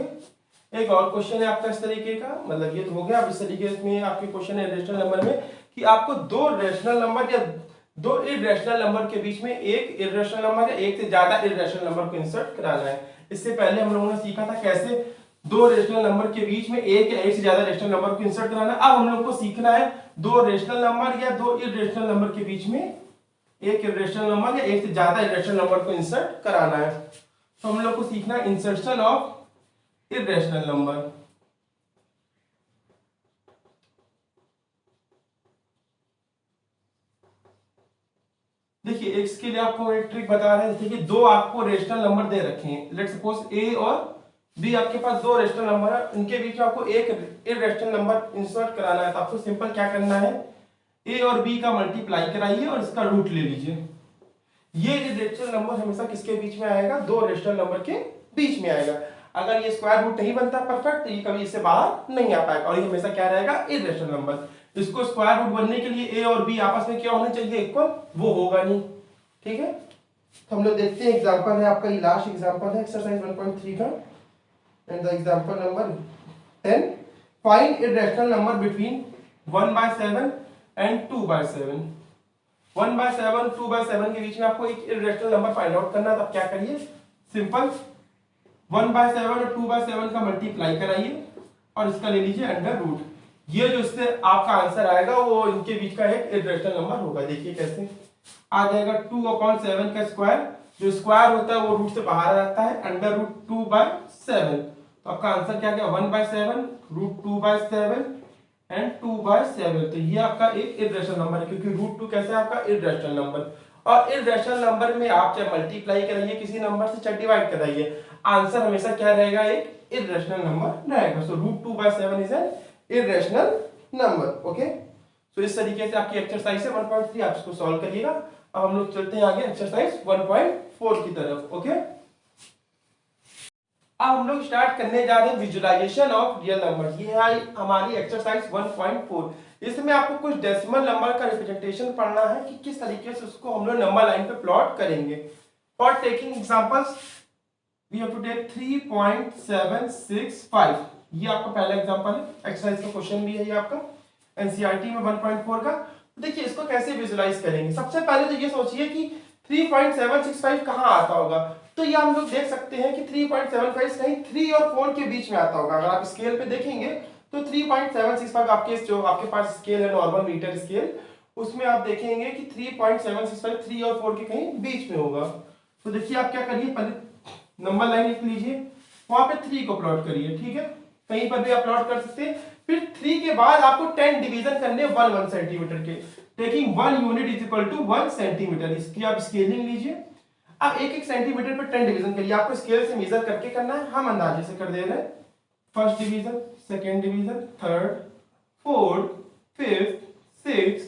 एक और क्वेश्चन है आपका इस तरीके का, मतलब ये तो हो गया। अब इस तरीके में आपके क्वेश्चन है रेशनल नंबर में कि आपको दो रेशनल नंबर या दो इरेशनल नंबर के बीच में एक इरेशनल नंबर या एक से ज्यादा इरेशनल नंबर को इंसर्ट कराना है। इससे पहले हम लोगों ने सीखा था कैसे दो रेशनल नंबर के बीच में एक या एक से ज्यादा रेशनल नंबर को इंसर्ट कराना। अब हम लोग को सीखना है दो रेशनल नंबर या दो इरेशनल नंबर के बीच में एक इरेशनल नंबर या एक से ज्यादा इरेशनल नंबर को इंसर्ट कराना है। तो हम लोग को सीखना है इंसर्शन ऑफ इरेशनल नंबर। देखिए इसके लिए आपको एक ट्रिक बता रहे हैं। जैसे कि दो आपको रेशनल नंबर दे रखे हैं, लेट्स सपोज ए और बी, आपके पास दो रेशनल नंबर है, इनके बीच में आपको एक इरेशनल नंबर इंसर्ट कराना है। तो आपको सिंपल क्या करना है, ए और बी का मल्टीप्लाई कराइए और इसका रूट ले लीजिए। ये रेशनल नंबर हमेशा किसके बीच में आएगा, दो रेशनल नंबर के बीच में आएगा। अगर ये स्क्वायर रूट नहीं बनता परफेक्ट तो ये कभी इससे बाहर नहीं आ पाएगा और ये हमेशा क्या रहेगा, इरेशनल नंबर। इसको स्क्वायर रूट बनने के लिए ए और बी आपस में क्या होना चाहिए, इक्वल, वो होगा नहीं। ठीक है, तो हम लोग देखते हैं एग्जांपल है आपका, ये लास्ट एग्जांपल है एक्सरसाइज 1.3 का and the example number 10, find irrational number between 1/7 and 2/7। 1/7 2/7 के बीच में आपको एक इरेशनल नंबर फाइंड आउट करना है। तो आप क्या करिए, सिंपल 1/7 और 2/7 का मल्टीप्लाई कराइए और इसका ले लीजिए अंडर रूट। ये जो इससे आपका आंसर आएगा वो इनके बीच का एक इरेशनल नंबर होगा। देखिए कैसे आ जाएगा, 2/7 का स्क्वायर, जो स्क्वायर होता है वो रूट से बाहर आता है, अंडर रूट 2/7। तो आपका आंसर क्या गया, 1/7 रूट 2/7 एंड 2/7। तो ये आपका एक इरेशनल नंबर है, क्योंकि रूट 2 कैसे है आपका इरेशनल नंबर। और इरेशनल नंबर में आप चाहे मल्टीप्लाई कराइए किसी नंबर से, चाहे डिवाइड कराइए, आंसर हमेशा क्या रहेगा, एक इरेशनल नंबर रहेगा। So root 2/7 is an irrational number. Okay, तो इस तरीके से आपकी एक्सरसाइज है 1.3, आप इसको सॉल्व करिएगा। अब हम लोग चलते हैं आगे एक्सरसाइज 1.4 की तरफ। ओके, अब हम लोग स्टार्ट करने जा रहे हैं विजुअलाइजेशन ऑफ रियल नंबर। ये है हमारी एक्सरसाइज 1.4। इसमें आपको कुछ डेसिमल नंबर का रिप्रेजेंटेशन पढ़ना है कि किस तरीके से उसको हम लोग नंबर लाइन पे प्लॉट करेंगे। For taking examples we have to take 3.765। ये आपका पहला एग्जांपल है, एक्सरसाइज का क्वेश्चन भी है ये आपका एनसीईआरटी में 1.4 का। देखिए इसको कैसे विजुलाइज करेंगे। सबसे पहले तो ये सोचिए कि 3.765 कहाँ आता होगा। तो ये हम लोग देख सकते हैं कि 3.75 कहीं 3 और 4 के बीच में आता होगा। अगर आप स्केल पे देखेंगे तो 3.765 आपके जो आपके पास स्केल है नॉर्मल मीटर स्केल, उसमें आप देखेंगे कि 3.765 3 और 4 के कहीं बीच में होगा। तो देखिए आप क्या करिए, पहले नंबर लाइन लिख लीजिए, वहां पे 3 को प्लॉट करिए। ठीक है, कहीं पर भी आप प्लॉट कर सकते हैं। फिर 3 के बाद आपको 10 डिवीजन करने 1 सेंटीमीटर के, taking 1 unit is equal to 1 centimetre. इसकी आप स्केलिंग लीजिए। अब एक एक सेंटीमीटर पर 10 डिवीजन करिए। आपको स्केल से मेजर करके करना है, हम अंदाजे से कर दे रहे हैं। First division, second division, third, fourth, fifth, six,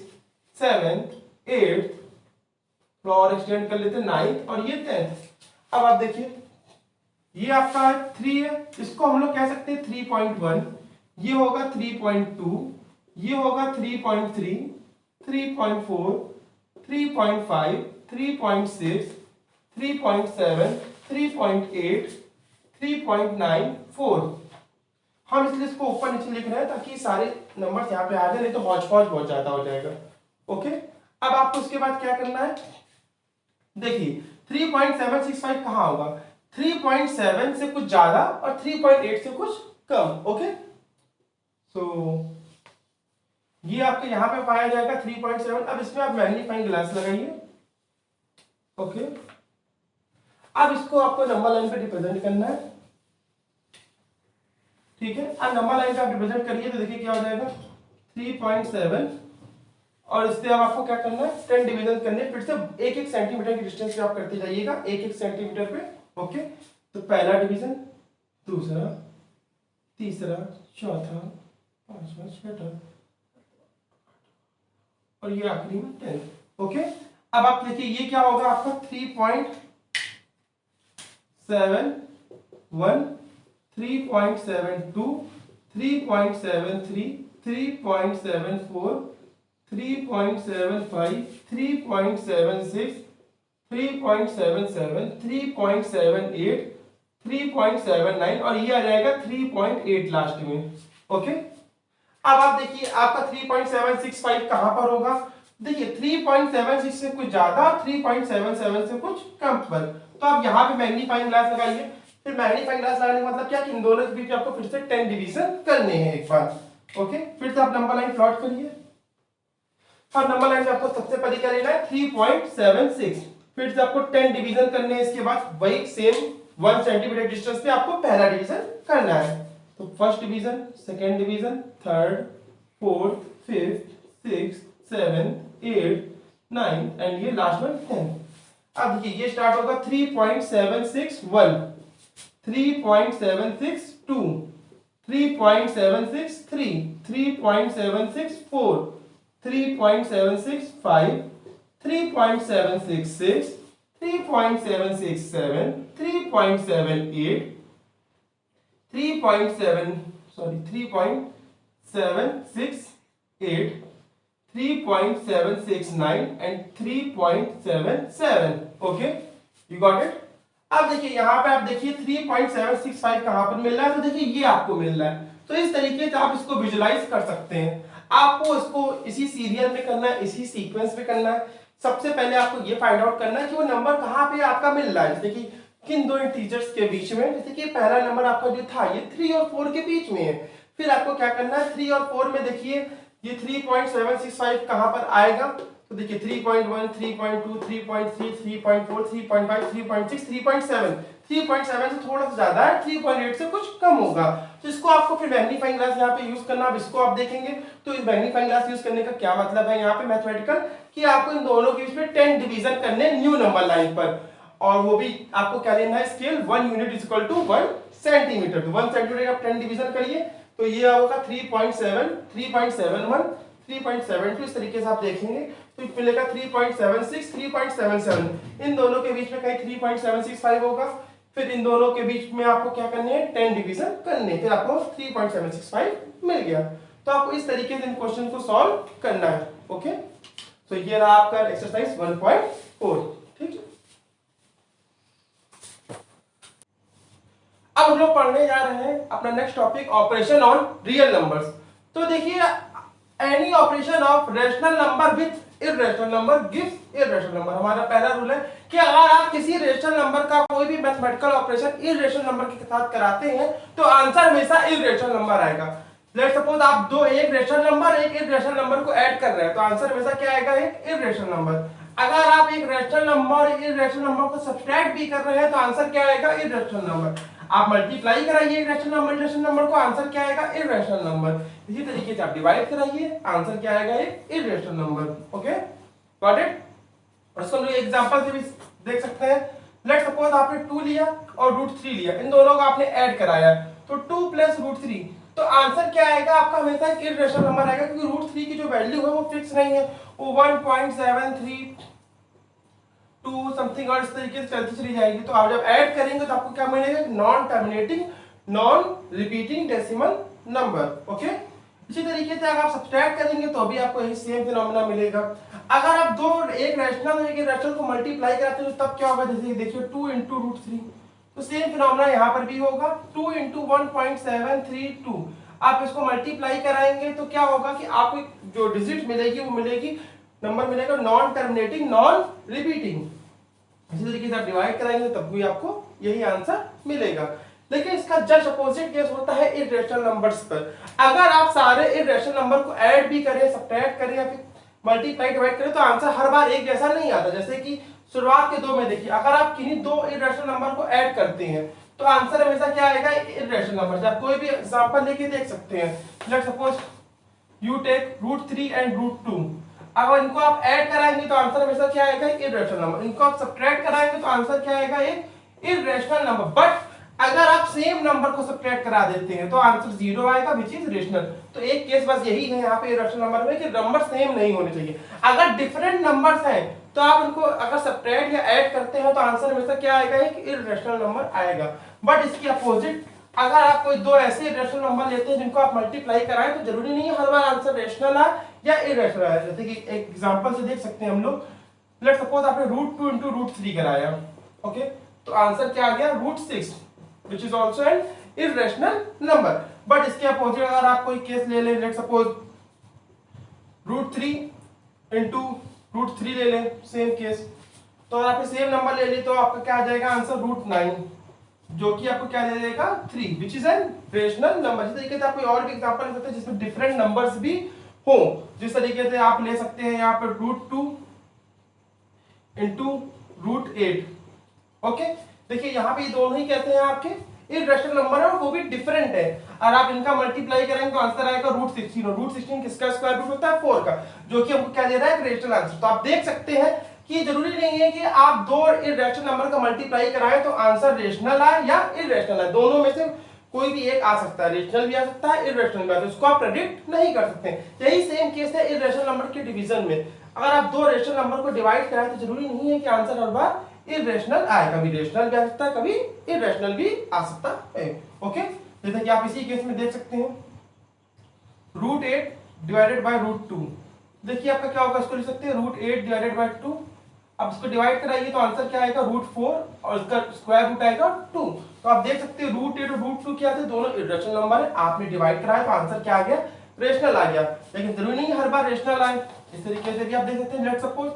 seventh, eighth और एक्सटेंड कर लेते हैं 9th और ये 10th। अब आप देखिए ये आपका 3 है, इसको हम लोग कह सकते हैं 3.1, ये होगा 3.2, ये होगा 3.3, 3.4, 3.5, 3.6, 3.7, 3.8, 3.94। हम इसलिए इसको ऊपर नीचे लिख रहे हैं ताकि सारे नंबर्स यहाँ पे आ जाए, नहीं तो हौच पौच बहुत ज्यादा हो जाएगा। ओके, अब आपको उसके बाद क्या करना है, देखिए 3.765 कहाँ होगा, 3.7 से कुछ ज्यादा और 3.8 से कुछ कम। ओके, सो ये आपके यहां पे पाया जाएगा 3.7। अब इसमें आप मैग्नीफाइंग ग्लास लगाइए ओके, अब इसको आपको नंबर लाइन पे रिप्रेजेंट करना है, ठीक है। अब नंबर लाइन पे आप रिप्रेजेंट करिए तो देखिए क्या हो जाएगा 3.7, और इससे अब आपको क्या करना है 10 डिवीजन करने, फिर से एक एक सेंटीमीटर की डिस्टेंस पे आप करते जाइएगा, एक एक सेंटीमीटर पे। ओके, तो पहला डिवीजन, दूसरा, तीसरा, चौथा, पांचवा, छठा, और ये आखिरी में 10। ओके, अब आप देखिए ये क्या होगा आपका 3.71, 3.72, 3.73, 3.74, 3.75, 3.76, 3.77, 3.78, 3.79, और ये आ जाएगा 3.8 लास्ट में। ओके, अब आप देखिए आपका 3.765 कहां पर होगा, देखिए 3.76 से कुछ ज्यादा, 3.77 से कुछ कम पर, तो आप यहां पे मैग्नीफाइंग ग्लास लगाइए। फिर मैग्नीफाइंग ग्लास लगाने का मतलब क्या कि इन दोनों के बीच आपको फिर से 10 डिवीजन करने हैं एक बार। ओके, फिर से आप नंबर लाइन प्लॉट करिए, और नंबर लाइन में आपको सबसे पहले क्या लेना है 3.76, फिर से आपको 10 डिवीजन करने हैं, इसके बाद वही सेम 1 सेंटीमीटर डिस्टेंस पे आपको पहला डिवीजन करना है। तो first division, second division, third, fourth, fifth, six, 7, 8, 9 and ये लास्ट वन 10। अब देखिए ये स्टार्ट होगा 3.761, 3.762, 3.763, 3.764, 3.765, 3.766, 3.767, 3.78, 3.768, 3.769 and 3.77। Okay, you got it. अब देखिए यहां पे आप देखिए 3.765 कहां पर मिल रहा है, तो देखिए ये आपको मिल रहा है, तो इस तरीके से आप इसको विजुलाइज कर सकते हैं। आपको इसको इसी सीरियल में करना है, इसी सीक्वेंस में करना है। सबसे पहले आपको ये फाइंड आउट करना है कि वो नंबर कहां पे आपका मिल रहा है, जैसे कि किन दो इंटीजर्स के बीच में, जैसे कि पहला नंबर आपका जो था ये 3 और 4 के बीच में है। फिर आपको क्या करना है 3 और 4 में देखिए ये 3.765 कहां पर आएगा, तो देखिए 3.1, 3.2, 3.3, 3.4, 3.5, 3.6, 3.7, 3.7 से थोड़ा सा ज्यादा है, 3.8 से कुछ कम होगा, तो इसको आपको फिर मैग्नीफाइंग ग्लास यहाँ पे यूज करना। अब इसको आप देखेंगे तो इस मैग्नीफाइंग ग्लास यूज करने का क्या मतलब है यहाँ पे मैथमेटिकल, कि आपको इन दोनों के बीच में 10 डिवीजन करने न्यू नंबर लाइन पर, और वो भी आपको क्या लेना है scale 1 unit is equal to 1 centimetre. तो 1 सेंटीमीटर आप 10 डिवीजन करिए तो ये होगा 3.7, 3.71, 3.72, इस तरीके से आप देखेंगे तो मिलेगा 3.76, 3.77, इन दोनों के बीच में कहीं 3.765 होगा। फिर इन दोनों के बीच में आपको क्या करने हैं 10 डिवीजन करने, फिर आपको 3.765 मिल गया। तो आपको इस तरीके से इन क्वेश्चन को सॉल्व करना है। ओके, तो ये रहा आपका एक्सरसाइज 1.4। ठीक है, अब हम लोग पढ़ने जा रहे हैं अपना next topic operation on real numbers. तो देखिए any operation of rational number with irrational number gives irrational number. हमारा पहला रूल है कि अगर आप किसी रेशनल नंबर का कोई भी मैथमेटिकल ऑपरेशन इररेशनल नंबर के साथ कराते हैं तो आंसर हमेशा इररेशनल नंबर आएगा। लेट्स सपोज आप दो एक रेशनल नंबर एक इररेशनल नंबर को ऐड कर रहे हैं तो आंसर हमेशा क्या आएगा एक इररेशनल नंबर। अगर आप एक रेशनल नंबर और एक इररेशनल नंबर को सब्ट्रैक्ट भी कर रहे हैं तो आंसर क्या आएगा इररेशनल नंबर। आप मल्टीप्लाई कराइए रेशनल नंबर को, आंसर क्या आएगा इररेशनल नंबर। इसी तरीके से आप डिवाइड कराइए, आंसर क्या आएगा एक irrational number. Okay, got it. इसको हम एग्जांपल से भी देख सकते हैं। लेट्स सपोज आपने 2 लिया और √3 लिया, इन दोनों को आपने ऐड कराया तो 2 प्लस √3, तो आंसर क्या आएगा आपका हमेशा एक इररेशनल नंबर आएगा, क्योंकि √3 की जो वैल्यू है वो फिक्स नहीं है, वो 1.732 समथिंग और इस तरीके से चलती चली जाएगी। तो आप जब ऐड करेंगे तो आपको क्या मिलेगा non terminating non repeating decimal number. Okay, इसी तरीके से अगर आप सब्ट्रैक्ट करेंगे तो भी आपको यही सेम फिनोमेना मिलेगा। अगर आप दो एक रैशनल और एक इररेशनल को मल्टीप्लाई कराते हो तब क्या होगा, जैसे देखिए 2 इंटू √3, तो सेम फिनोमेना यहाँ पर भी होगा 2 इंटू 1.732। आप इसको मल्टीप्लाई कराएंगे तो क्या होगा कि आपको जो डिजिट मिलेगी वो मिलेगी नंबर मिलेगा नॉन टर्मिनेटिंग नॉन रिपीटिंग। इसी तरीके से आप डिवाइड कराएंगे तब भी आपको यही आंसर मिलेगा। लेकिन इसका जस्ट अपोजिट केस होता है इररेशनल नंबर्स पर। अगर आप सारे इररेशनल नंबर को ऐड भी करें, सब्ट्रैक्ट करें या फिर मल्टीप्लाई डिवाइड करें तो आंसर हर बार एक जैसा नहीं आता। जैसे कि शुरुआत के दो में देखिए, अगर आप किन्हीं दो इर्रेशनल नंबर को ऐड करते हैं तो आंसर हमेशा क्या आएगा, इर्रेशनल नंबर। आप कोई भी एग्जांपल लेके देख सकते हैं। Let's suppose you take √3 and √2। अगर इनको आप ऐड कराएंगे तो आंसर हमेशा क्या आएगा, इर्रेशनल नंबर। इनको आप सब्ट्रैक्ट कराएंगे तो आंसर क्या आएगा, एक इर्रेशनल नंबर। बट अगर आप सेम नंबर को सब्ट्रैक्ट करा देते हैं तो आंसर 0 आएगा, विच इज रेशनल। तो एक केस बस यही है यहाँ पे इर्रेशनल नंबर में कि नंबर सेम नहीं होने चाहिए। अगर डिफरेंट नंबर्स हैं तो आप उनको अगर सब्ट्रैक्ट या ऐड करते हैं तो आंसर हमेशा क्या आएगा, एक इर्रेशनल नंबर आएगा। बट इसकी अपोजिट, अगर आप कोई दो ऐसे रेशनल नंबर लेते हैं जिनको आप मल्टीप्लाई कराएं तो जरूरी नहीं है हर बार आंसर रेशनल आए या इरेशनल आए। जैसे कि एक एग्जांपल से देख सकते हैं हम लोग। लेट्स सपोज आपने √2 इंटू √3 कराया, ओके, तो आंसर क्या आ गया, √6, which is also an irrational number. But इसके अपोजिट अगर आप कोई केस ले लें, लेट्स सपोज √3 इंटू √3 ले लें, सेम केस, तो अगर आपने सेम नंबर ले ली तो आपका क्या आ जाएगा आंसर, √9, जो कि आपको क्या दे देगा, 3, which is an rational number. इस तरीके से आप कोई और भी एग्जांपल ले सकते हैं जिसमें डिफरेंट नंबर्स भी हो। जिस तरीके से आप ले सकते हैं यहाँ पर √2 इंटू √8, ओके। देखिए यहाँ पे ये दोनों ही कहते हैं आपके इर्रेशनल नंबर है और वो भी डिफरेंट है। और आप इनका मल्टीप्लाई करेंगे तो आंसर आएगा √16, और √16 किसका स्क्वायर रूट होता है, 4 का, जो कि हमको क्या दे रहा है, रेशनल आंसर। तो आप देख सकते हैं कि जरूरी नहीं है कि आप दो इर्रेशनल नंबर का मल्टीप्लाई कराएं तो आंसर रेशनल आए या इर्रेशनल आए, दोनों में से कोई भी एक आ सकता है, रेशनल भी आ सकता है, इर्रेशनल भी आ सकता है, उसको आप प्रेडिक्ट नहीं कर सकते। यही सेम केस है इर्रेशनल नंबर के डिवीजन में। अगर आप दो रेशनल नंबर को डिवाइड कराएं तो जरूरी नहीं है कि आंसर हर बार इर्रेशनल आए, कभी रेशनल भी आ सकता है, कभी इर्रेशनल भी आ सकता है, ओके। जैसे कि आप इसी केस में देख सकते हैं √8 डिवाइडेड बाय √2। देखिए आपका क्या होगा, इसको लिख सकते हैं √8 डिवाइडेड बाय 2। अब इसको डिवाइड कराइए तो आंसर क्या आएगा, √4, और इसका स्क्वायर रूट आएगा 2। तो आप देख सकते हैं √8 और √2 क्या थे, दोनों इर्रेशनल नंबर है। आपने डिवाइड कराया तो आंसर क्या आ गया, रेशनल आ गया। लेकिन जरूरी नहीं हर बार रेशनल आए। इस तरीके से भी आप देख सकते हैं। लेट्स सपोज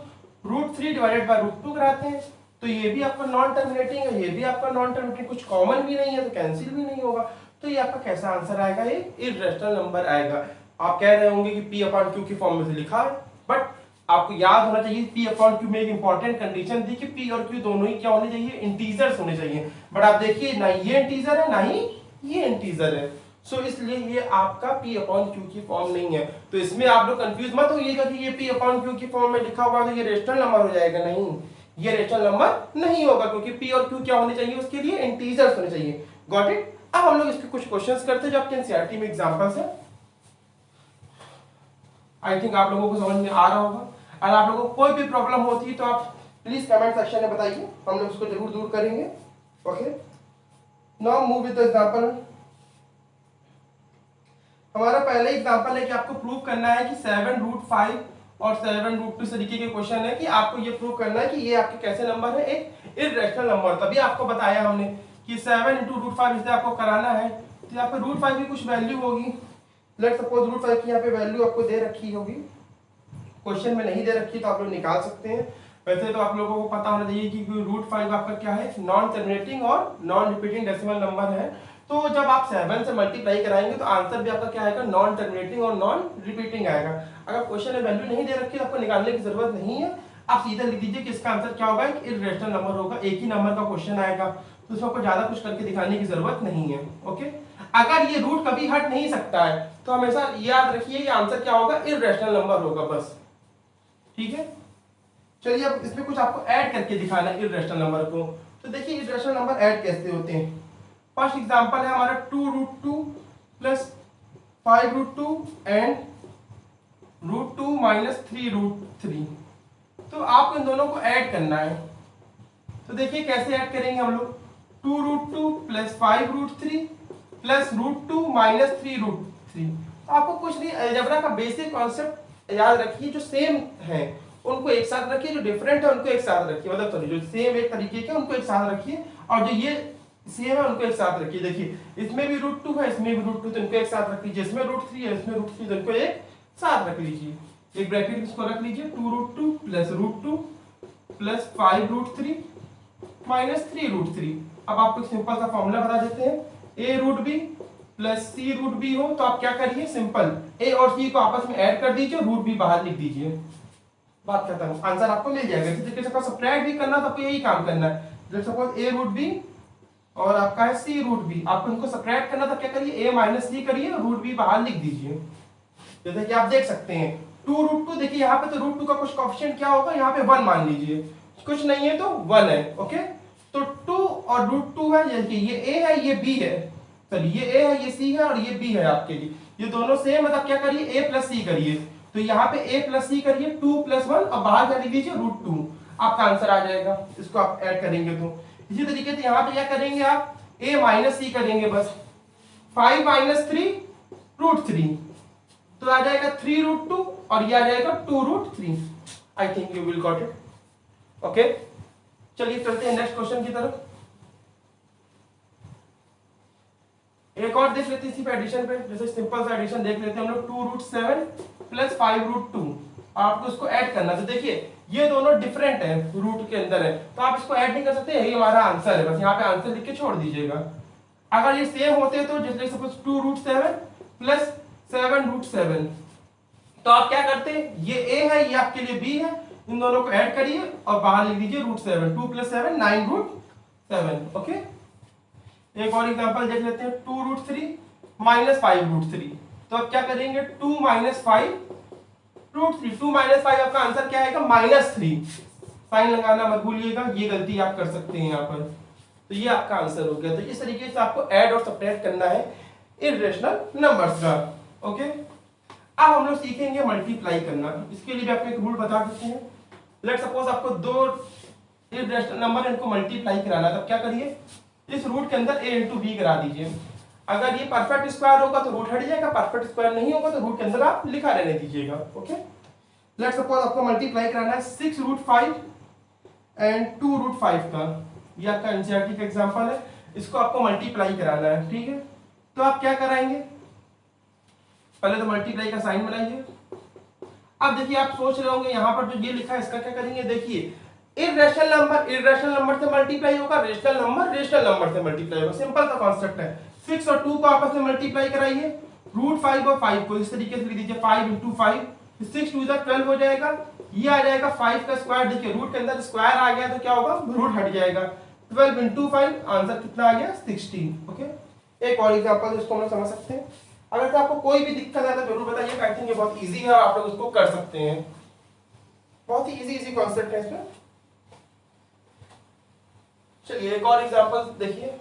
√3 डिवाइडेड बाय √2 कराते हैं तो ये भी आपका नॉन टर्मिनेटिंग है, ये भी आपका नॉन टर्मिनेटिंग, कुछ कॉमन भी नहीं है तो कैंसिल भी नहीं होगा। तो ये आपका कैसा आंसर आएगा, ये इर्रेशनल नंबर आएगा। आप कह रहे होंगे कि P/Q की फॉर्म में से लिखा है, बट आपको याद होना चाहिए P/Q में एक इंपॉर्टेंट कंडीशन थी कि P और Q दोनों ही क्या होने चाहिए, इंटीजर्स होने चाहिए। बट आप देखिए ना ये इंटीजर है ना ही ये इंटीजर है, सो इसलिए ये आपका P/Q की फॉर्म नहीं है। तो इसमें आप लोग कंफ्यूज मत होइएगा कि ये P/Q की फॉर्म में लिखा हुआ तो ये रेशनल नंबर हो जाएगा, नहीं, ये रेशनल नंबर नहीं होगा, क्योंकि P और Q क्या होने चाहिए, उसके लिए इंटीजर्स होने चाहिए। Got it. अब हम लोग इसके कुछ क्वेश्चंस करते हैं जो आपके एनसीईआरटी में एग्जांपल्स है। आई थिंक आप लोगों को समझ में आ रहा होगा। अगर आप लोगों को कोई भी प्रॉब्लम होती है तो आप प्लीज कमेंट सेक्शन में बताइए, हम लोग उसको जरूर दूर करेंगे, okay. Now move with the example. हमारा पहले एग्जांपल है कि आपको प्रूव करना है कि 7√5 और 7√2 तरीके के क्वेश्चन है कि आपको ये प्रूव करना है कि ये आपके कैसे नंबर है, एक इर्रेशनल नंबर। तभी आपको बताया हमने कि 7 × √5 इसे आपको कराना है तो यहाँ पे √5 की कुछ वैल्यू होगी। लेट्स सपोज √5 की यहाँ पे वैल्यू आपको दे रखी होगी, क्वेश्चन में नहीं दे रखी तो आप लोग निकाल सकते हैं। वैसे तो आप लोगों को पता होना चाहिए कि √5 आपका क्या है, नॉन टर्मिनेटिंग और नॉन रिपीटिंग डेसिमल नंबर है। तो जब आप 7 से मल्टीप्लाई कराएंगे तो आंसर भी आपका क्या आएगा, नॉन टर्मिनेटिंग और नॉन रिपीटिंग आएगा। अगर क्वेश्चन में वैल्यू नहीं दे रखी तो आपको निकालने की जरूरत नहीं है, आप सीधा लिख दीजिए कि इसका आंसर क्या होगा, एक इर्रेशनल नंबर होगा। एक ही नंबर का क्वेश्चन आएगा तो उसमें आपको ज्यादा कुछ करके दिखाने की जरूरत नहीं है, ओके। अगर ये रूट कभी हट नहीं सकता है तो हमेशा याद रखिए ये आंसर क्या होगा, इर्रेशनल नंबर होगा, बस, ठीक है। चलिए अब इसमें कुछ आपको ऐड करके दिखाना है इर्रेशनल नंबर को। तो देखिए इर्रेशनल नंबर ऐड कैसे होते हैं। फर्स्ट एग्जांपल है हमारा 2√2 प्लस 5√2 एंड √2 माइनस 3√3। तो आपको इन दोनों को ऐड करना है। तो देखिए कैसे ऐड करेंगे हम लोग, 2√2 प्लस 5√3 प्लस √2 माइनस 3√3। आपको कुछ नहीं, अलजेब्रा का बेसिक कॉन्सेप्ट याद रखिए, जो सेम है उनको एक साथ रखिए, जो डिफरेंट है उनको एक साथ रखिए, मतलब सॉरी जो सेम एक तरीके के उनको एक साथ रखिए और जो ये सेम है उनको एक साथ रखिए। देखिए इसमें भी √2 है, इसमें भी √2, तो इनको एक साथ रख लीजिए। इसमें √3 है, इसमें √3, तो इनको एक साथ रख लीजिए। एक ब्रैकेट इसको रख लीजिए, 2√2 प्लस √2 प्लस 5√3 माइनस 3√3। अब आपको एक सिंपल सा फॉर्मूला बता देते हैं, a√b प्लस c√b हो तो आप क्या करिए, सिंपल a और c को आपस में ऐड कर दीजिए, √b बाहर लिख दीजिए। बात खत्म, आंसर आपको मिल जाएगा। इसी तरीके से सब्ट्रैक्ट भी करना तो आपको यही काम करना है। जैसे सपोज ए रूट बी और आपका है सी रूट बी, आपको इनको सब्ट्रैक्ट करना था, क्या करिए, a माइनस सी करिए, रूट बी बाहर लिख दीजिए। जैसे कि आप देख सकते हैं 2 रूट 2, देखिए यहाँ पे तो रूट 2 का कुछ कोएफिशिएंट क्या होगा, यहाँ पे 1 मान लीजिए, कुछ नहीं है तो 1 है। ओके, तो 2 और रूट 2 है, यानी ये a है ये b है, सॉरी ये a है ये c है और ये b है आपके लिए, ये दोनों सेम, मतलब क्या करिए a प्लस सी करिए, तो यहाँ पे a प्लस सी करिए 2 प्लस 1 और बाहर क्या लिख दीजिए रूट 2, आपका आंसर आ जाएगा। इसको आप ऐड करेंगे तो इसी तरीके से यहाँ पे क्या करेंगे, आप a माइनस सी करेंगे, बस 5 माइनस 3 रूट 3, तो आ जाएगा 3 रूट 2 और ये आ जाएगा 2 root 3। I think you will got it. Okay, चलिए चलते हैं नेक्स्ट क्वेश्चन की तरफ। एक और देख लेते हैं इसी पे एडिशन पे, जैसे सिंपल सा एडिशन देख लेते हैं हम लोग, 2 रूट 7 प्लस 5 रूट 2, आपको इसको ऐड करना। तो देखिए ये दोनों डिफरेंट है, रूट के अंदर है, तो आप इसको ऐड नहीं कर सकते, यही हमारा आंसर है, बस यहाँ पे आंसर लिख के छोड़ दीजिएगा। अगर ये सेम होते तो जैसे सपोज 2 रूट 7 प्लस 7 रूट 7, तो आप क्या करते, ये a है ये आपके लिए b है, इन दोनों को ऐड करिए और बाहर लिख दीजिए रूट 7, 2 प्लस 7 9 रूट 7। ओके, एक और एग्जांपल देख लेते हैं, 2 रूट 3 माइनस 5 रूट 3, तो आप क्या करेंगे 2 माइनस 5 रूट 3, 2 माइनस 5 आपका आंसर क्या आएगा -3, साइन लगाना मत भूलिएगा, ये गलती आप कर सकते हैं यहाँ पर, तो ये आपका आंसर हो गया। तो इस तरीके से आपको ऐड और सब्ट्रैक्ट करना है इर्रेशनल नंबर्स का। ओके, अब हम लोग सीखेंगे मल्टीप्लाई करना। इसके लिए भी आपको एक रूल बता देते हैं। लेट सपोज आपको दो इर्रेशनल नंबर इनको मल्टीप्लाई कराना है, तब क्या करिए, इस रूट के अंदर a इंटू बी करा दीजिए। अगर ये परफेक्ट स्क्वायर होगा तो रूट हट जाएगा, परफेक्ट स्क्वायर नहीं होगा तो रूट के अंदर आप लिखा रहने दीजिएगा। ओके, लेट सपोज आपको मल्टीप्लाई कराना है 6 रूट 5 एंड 2 रूट 5 का, ये आपका एनसीईआरटी का एग्जांपल है, इसको आपको मल्टीप्लाई कराना है। ठीक है, तो आप क्या कराएंगे, पहले तो मल्टीप्लाई का साइन बनाइए। अब देखिए आप सोच रहे होंगे यहाँ पर जो ये लिखा है इसका क्या करेंगे, देखिए इर्रेशनल नंबर से मल्टीप्लाई होगा, रेशनल नंबर से मल्टीप्लाई होगा, सिंपल सा कॉन्सेप्ट है। 6 और 2 को आपस में मल्टीप्लाई कराइए, रूट 5 और 5 को इस तरीके से लिख दीजिए, 5 इंटू 5, 6 2 12 हो जाएगा, ये आ जाएगा 5 का स्क्वायर, देखिए रूट के अंदर स्क्वायर आ गया तो क्या होगा, रूट हट जाएगा, 12 इंटू 5, आंसर कितना आ गया 16। ओके, एक और एग्जांपल इसको हम लोग समझ सकते हैं। अगर तो आपको कोई भी दिक्कत है तो जरूर बताइए, आई थिंक ये बहुत इजी है, आप लोग उसको कर सकते हैं, बहुत ही इजी कॉन्सेप्ट है इसमें। चलिए एक और एग्जांपल देखिए,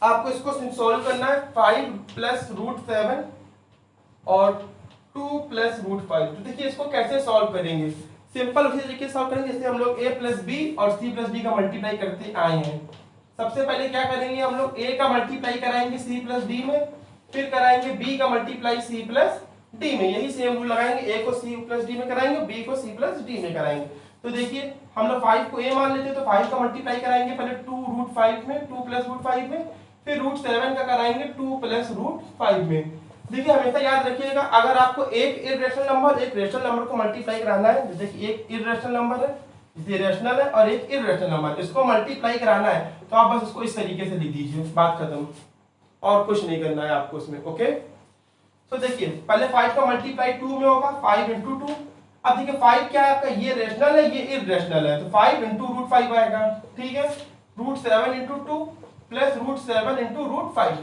आपको इसको सॉल्व करना है 5 प्लस रूट 7 और 2 प्लस रूट 5। तो देखिए इसको कैसे सॉल्व करेंगे, सिंपल उसी तरीके से सॉल्व करेंगे जैसे हम लोग a प्लस बी और c प्लस डी का मल्टीप्लाई करते आए हैं। सबसे पहले क्या करेंगे, हम लोग a का मल्टीप्लाई कराएंगे c प्लस डी में, फिर कराएंगे b का मल्टीप्लाई c प्लस डी में, यही सेम रूल लगाएंगे, a को c प्लस डी में कराएंगे, b को c प्लस डी में कराएंगे। तो देखिए हम लोग 5 को a मान लेते हैं, तो 5 का मल्टीप्लाई कराएंगे पहले 2 रूट 5 में, 2 प्लस रूट 5 में, फिर रूट 7 का कराएंगे 2 प्लस रूट 5 में। देखिए हमेशा याद रखिएगा, अगर आपको एक इर्रेशनल नंबर एक रेशनल नंबर को मल्टीप्लाई कराना है, देखिए एक इर्रेशनल नंबर है, ये रेशनल है और एक इर्रेशनल नंबर, इसको मल्टीप्लाई कराना है तो आप बस इसको इस तरीके से लिख दीजिए, बात खत्म, और कुछ नहीं करना है आपको इसमें। ओके, तो देखिए पहले 5 का मल्टीप्लाई 2 में होगा, 5 इंटू 2। अब देखिए 5 क्या है आपका, ये रेशनल है ये इर्रेशनल है, तो 5 इंटू रूट 5 आएगा। ठीक है, root 7 into 2 plus root 7 into root 5,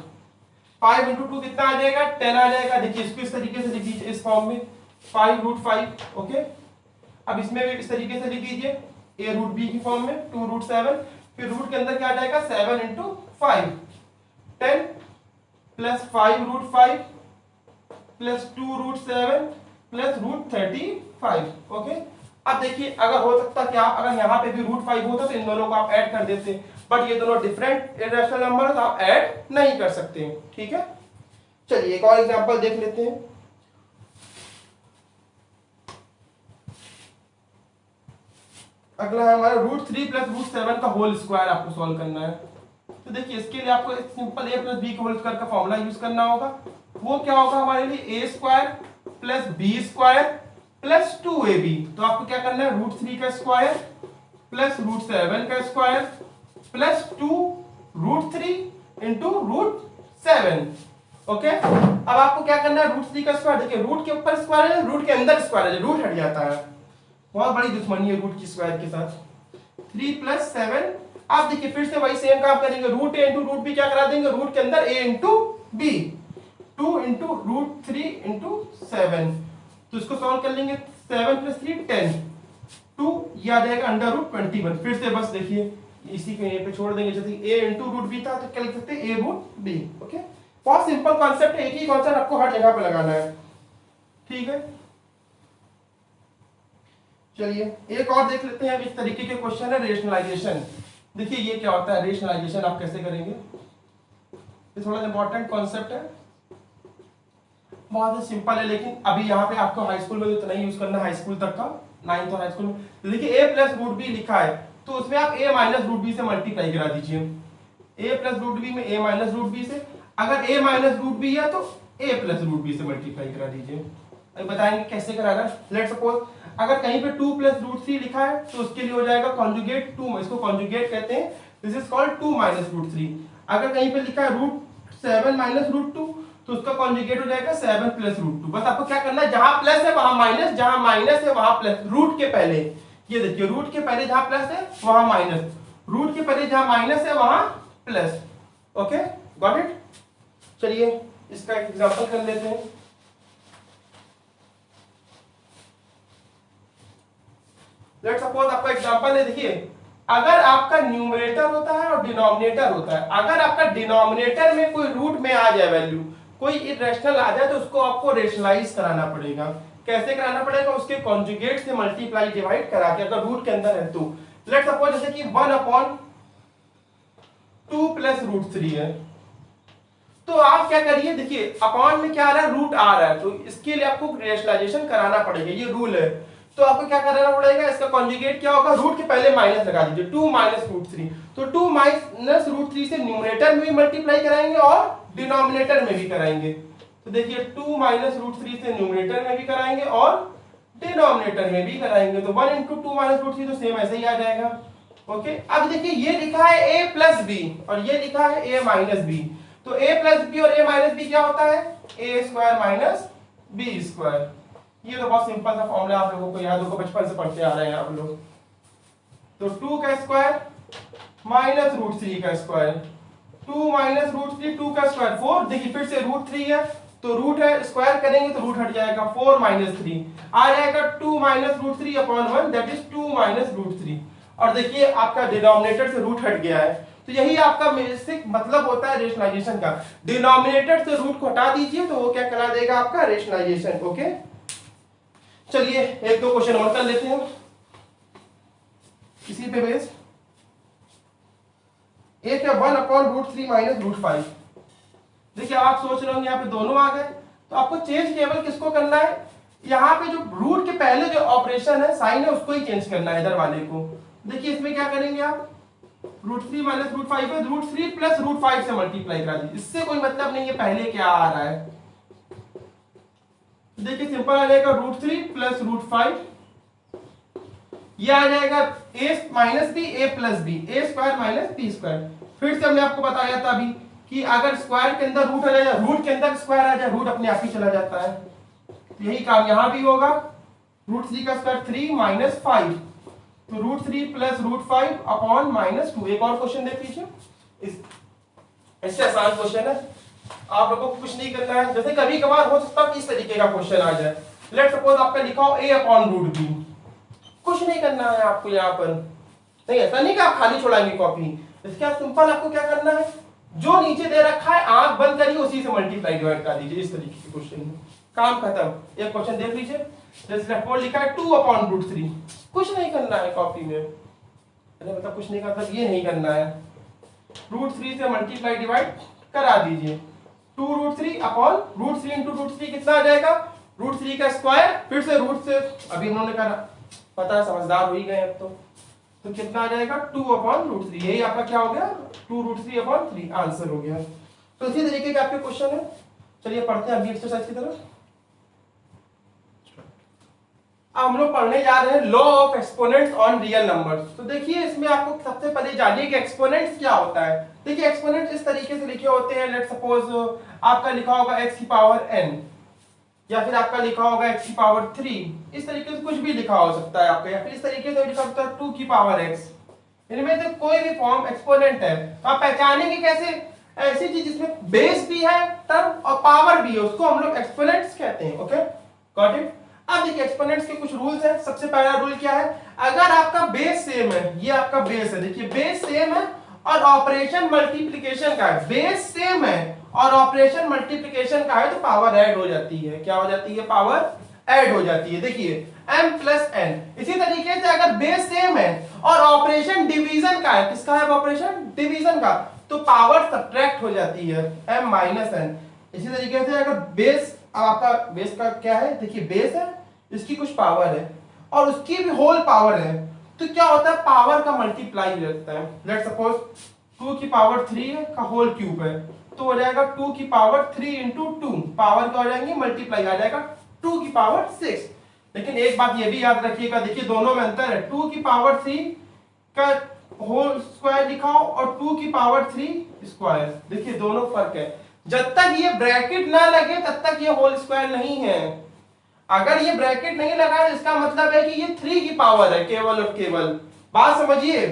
5 into 2 कितना आ जाएगा, 10 आ जाएगा। देखिए इसको इस तरीके से लिख दीजिए इस फॉर्म में, 5 रूट 5। ओके, अब इसमें भी इस तरीके से लिख दीजिए a रूट b की फॉर्म में, 2 रूट 7, फिर रूट के अंदर क्या आ जाएगा 7 into 5, 10 plus 5 root 5 plus 2 root 7 plus root 35। Okay, अब देखिए अगर हो सकता क्या, अगर यहाँ पे भी रूट 5 होता तो इन दोनों को आप ऐड कर देते, बट ये दोनों डिफरेंट इर्रेशनल नंबर है तो आप ऐड नहीं कर सकते। ठीक है, चलिए एक और एग्जांपल देख लेते हैं। अगला है हमारा रूट 3 प्लस रूट 7 का होल स्क्वायर आपको सॉल्व करना है। तो देखिए इसके लिए आपको सिंपल a प्लस बी के होल स्क्वायर का फॉर्मूला यूज करना होगा। वो क्या होगा हमारे लिए, a square plus B square plus 2ab। तो आपको क्या करना है, रूट 3 का स्क्वायर प्लस रूट 7 का square plus 2 root 3 into root 7। Okay, अब आपको क्या करना है, रूट 3 का स्क्वायर, देखिए रूट के ऊपर स्क्वायर है, रूट के अंदर स्क्वायर है, रूट हट जाता है, बहुत बड़ी दुश्मनी है रूट की स्क्वायर के साथ। 3 + 7, आप देखिए फिर से वही सेम काम करेंगे, root a into root B क्या करा देंगे, रूट के अंदर a into B, 2 into root 3 into 7, तो इसको सॉल्व कर लेंगे, 7 + 3 10, 2 ये आ जाएगा √21। फिर से बस देखिए इसी को यहीं पे छोड़ देंगे, जैसे a इंटू रूट बी था तो क्या लिख सकते हैं, a रूट b। ओके, बहुत सिंपल कॉन्सेप्ट है, एक ही कॉन्सेप्ट आपको हर जगह पे लगाना है, ठीक है। चलिए एक और देख लेते हैं, इस तरीके के क्वेश्चन है रेशनलाइजेशन। देखिए ये क्या होता है रेशनलाइजेशन, आप कैसे करेंगे, ये थोड़ा इंपॉर्टेंट कॉन्सेप्ट है, बहुत ही सिंपल है, लेकिन अभी यहाँ पे आपको हाई स्कूल में तो इतना ही यूज करना है, हाई स्कूल तक का, 9th और हाई स्कूल में। देखिए a + √b लिखा है तो उसमें आप a - √b से मल्टीप्लाई करा दीजिए, a + √b में a - √b से, अगर a - √b है तो a + √b से मल्टीप्लाई करा दीजिए। अभी बताएंगे कैसे कराना। लेट्स सपोज अगर कहीं पे 2 + √3 लिखा है तो उसके लिए हो जाएगा कॉन्जुगेट 2, इसको कॉन्जुगेट कहते हैं, दिस इज कॉल्ड 2 - √3। अगर कहीं पे लिखा है √7 - √2 तो उसका कॉन्जुगेट हो जाएगा 7 + √2। बस आपको क्या करना है, जहां प्लस है वहां माइनस, जहां माइनस है वहां प्लस, रूट के पहले, ये देखिए रूट के पहले जहां प्लस है वहां माइनस, रूट के पहले जहां माइनस है वहां प्लस। Okay, got it. चलिए इसका एक एग्जांपल कर लेते हैं। लेट्स सपोज आपका एग्जांपल है, देखिए अगर आपका न्यूमरेटर होता है और डिनोमिनेटर होता है, अगर आपका डिनोमिनेटर में कोई रूट में आ जाए वैल्यू, कोई इरेशनल आ जाए, तो उसको आपको रेशनलाइज कराना पड़ेगा। कैसे कराना पड़ेगा, उसके कॉन्जुगेट से मल्टीप्लाई डिवाइड करा के, अगर रूट के अंदर है तो। लेट्स सपोज जैसे कि 1/2 + √3 है, तो आप क्या करिए, देखिए अपॉन में क्या आ रहा है, रूट आ रहा है, तो इसके लिए आपको रेशनलाइजेशन कराना पड़ेगा, ये रूल है। तो आपको क्या करना पड़ेगा, इसका कॉन्जुगेट क्या होगा, रूट के पहले माइनस लगा दीजिए, 2 - √3, तो 2 - √3 से न्यूमरेटर में भी मल्टीप्लाई कराएंगे और डिनोमिनेटर में भी कराएंगे। तो देखिए 2 - √3 से न्यूमरेटर में भी कराएंगे और डिनोमिनेटर में भी कराएंगे, तो 1 × 2 - √3 तो सेम ऐसे ही आ जाएगा। ओके, अब देखिए ये लिखा है a + b और ये लिखा है a - b, तो a + b और a - b क्या होता है, a² - b²। ये तो बहुत सिंपल सा फॉर्मूला, आप लोगों को याद होगा, बचपन से पढ़ते आ रहे हैं आप लोग। तो 2 का स्क्वायर माइनस √3 का स्क्वायर, 2 - √3, 2 का स्क्वायर 4, देखिए फिर से √3 है तो रूट है, स्क्वायर करेंगे तो रूट हट जाएगा, 4 - 3 आ जाएगा, 2 - √3/1, दैट इज 2 - √3। और देखिए आपका डिनोमिनेटर से रूट हट गया है, तो यही आपका बेसिक मतलब होता है रेशनलाइजेशन का, डिनोमिनेटर से रूट को हटा दीजिए तो वो क्या करा देगा, आपका रेशनलाइजेशन। ओके, चलिए एक दो क्वेश्चन और कर लेते हैं इसी पे बेस्ड। एक है 1/√3 - √5। देखिए आप सोच रहे होंगे यहाँ पे दोनों आ गए, तो आपको चेंज केवल किसको करना है, यहाँ पे जो रूट के पहले जो ऑपरेशन है साइन है उसको ही चेंज करना है, इधर वाले को। देखिए इसमें क्या करेंगे आप, √3 - √5 है, √3 + √5 से मल्टीप्लाई करा दीजिए, इससे कोई मतलब नहीं है पहले क्या आ रहा है। देखिए सिंपल आ जाएगा, √3 + √5, ये आ जाएगा a - b a + b, a² - b²। फिर से हमने आपको बताया था अभी कि अगर स्क्वायर के अंदर रूट आ जाए, रूट के अंदर स्क्वायर आ जाए, रूट अपने आप ही चला जाता है, यही काम यहां भी होगा। √3 का स्क्वायर 3 - 5, तो √3 + √5/-2। एक और क्वेश्चन देख लीजिए, इससे आसान क्वेश्चन है, आप लोगों को कुछ नहीं करना है, जैसे कभी कभार हो सकता है कि इस तरीके का क्वेश्चन आ जाए। लेट्स सपोज आपका लिखा हो a/√b, कुछ नहीं करना है आपको यहाँ पर, नहीं ऐसा नहीं कि आप खाली छोड़ाएंगे कॉपी, इसके सिंपल आपको क्या करना है, जो नीचे दे रखा है आंख बंद करिए, उसी से मल्टीप्लाई डिवाइड कर दीजिए, इस तरीके के क्वेश्चन में काम खत्म। एक क्वेश्चन देख लीजिए, जैसे लिखा है 2/√3, कुछ नहीं करना है कॉपी में, मतलब कुछ नहीं करना, ये नहीं करना है, √3 से मल्टीप्लाई डिवाइड करा दीजिए, 2√3/√3 × √3 कितना आ जाएगा, √3 का स्क्वायर, फिर से रूट से, अभी उन्होंने कहा पता है, समझदार हो ही गए अब तो कितना आ जाएगा, 2/√3, यही आपका क्या हो गया, 2√3/3 आंसर हो गया। तो इसी तरीके के आपके क्वेश्चन है। चलिए पढ़ते हैं अभी एक्सरसाइज की तरफ। अब हम लोग पढ़ने जा रहे हैं law of exponents on real numbers. तो देखिए इसमें आपको सबसे पहले जानिए कि एक्सपोनेंट्स क्या होता है। देखिए एक्सपोनेंट्स इस तरीके से लिखे होते हैं, लेट सपोज आपका लिखा होगा x की पावर n, या फिर आपका लिखा होगा x की पावर 3, इस तरीके से कुछ भी लिखा हो सकता है आपका, या फिर इस तरीके से लिखा होता है 2 की पावर x। इनमें से कोई भी फॉर्म एक्सपोनेंट है। तो आप पहचानेंगे कैसे? ऐसी चीज जिसमें बेस भी है टर्म और पावर भी है, उसको हम लोग एक्सपोनेंट्स कहते हैं। Okay, got it. अब देखिए एक्सपोनेंट्स के कुछ रूल्स हैं। सबसे पहला रूल क्या है? अगर आपका बेस सेम है, ये आपका बेस है, देखिए बेस सेम है और ऑपरेशन मल्टीप्लिकेशन का है, बेस सेम है और ऑपरेशन मल्टीप्लिकेशन का है, तो पावर ऐड हो जाती है। क्या हो जाती है? पावर ऐड हो जाती है। देखिए m प्लस n। इसी तरीके से अगर बेस सेम है और ऑपरेशन डिवीजन का है, किसका है? ऑपरेशन डिवीजन का, तो पावर सब्ट्रैक्ट हो जाती है, m माइनस n। इसी तरीके से अगर बेस, आपका बेस का क्या है? देखिए बेस है, इसकी कुछ पावर है और उसकी भी होल पावर है, तो क्या होता है? पावर का मल्टीप्लाई हो जाता है। लेट सपोज 2 की पावर 3 का होल क्यूब है, तो हो जाएगा 2 की पावर 3 इंटू 2, पावर क्या हो जाएंगे? मल्टीप्लाई आ जाएगा 2 की पावर 6। लेकिन एक बात ये भी याद रखिएगा, देखिए दोनों में अंतर है। 2 की पावर 3 का होल स्क्वायर लिखाओ और 2 की पावर 3 स्क्वायर, देखिए दोनों फर्क है। जब तक ये ब्रैकेट ना लगे तब तक ये होल स्क्वायर नहीं है। अगर ये ब्रैकेट नहीं लगा है, इसका मतलब है कि ये 3 की पावर है केवल और केवल। बात समझिए,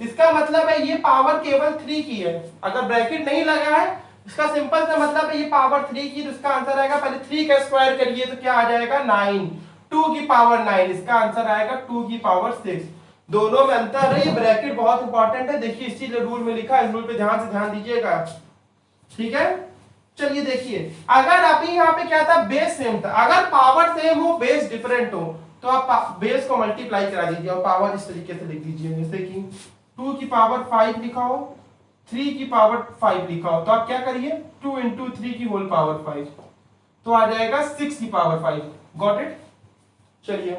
इसका मतलब है ये पावर केवल 3 की है। अगर ब्रैकेट नहीं लगा है, इसका सिंपल सा मतलब है ये पावर 3 की, तो इसका आंसर आएगा, पहले 3 का स्क्वायर करिए तो क्या आ जाएगा? 9। 2 की पावर 9, इसका आंसर आएगा 2 की पावर 6। दोनों में अंतर है, ये ब्रैकेट बहुत इंपॉर्टेंट है। देखिए इसी रूल में लिखा है, इस रूल पे ध्यान दीजिएगा, ठीक है। चलिए देखिए, अगर अभी यहाँ पे क्या था? बेस सेम था। अगर पावर सेम हो, बेस डिफरेंट हो, तो आप बेस को मल्टीप्लाई करा दीजिए और पावर इस तरीके से लिख दीजिए, जैसे कि 2 की पावर 5 लिखा हो, 3 की पावर 5 लिखा हो, तो आप क्या करिए? 2 इंटू 3 की होल पावर 5, तो आ जाएगा 6 की पावर 5। Got it. चलिए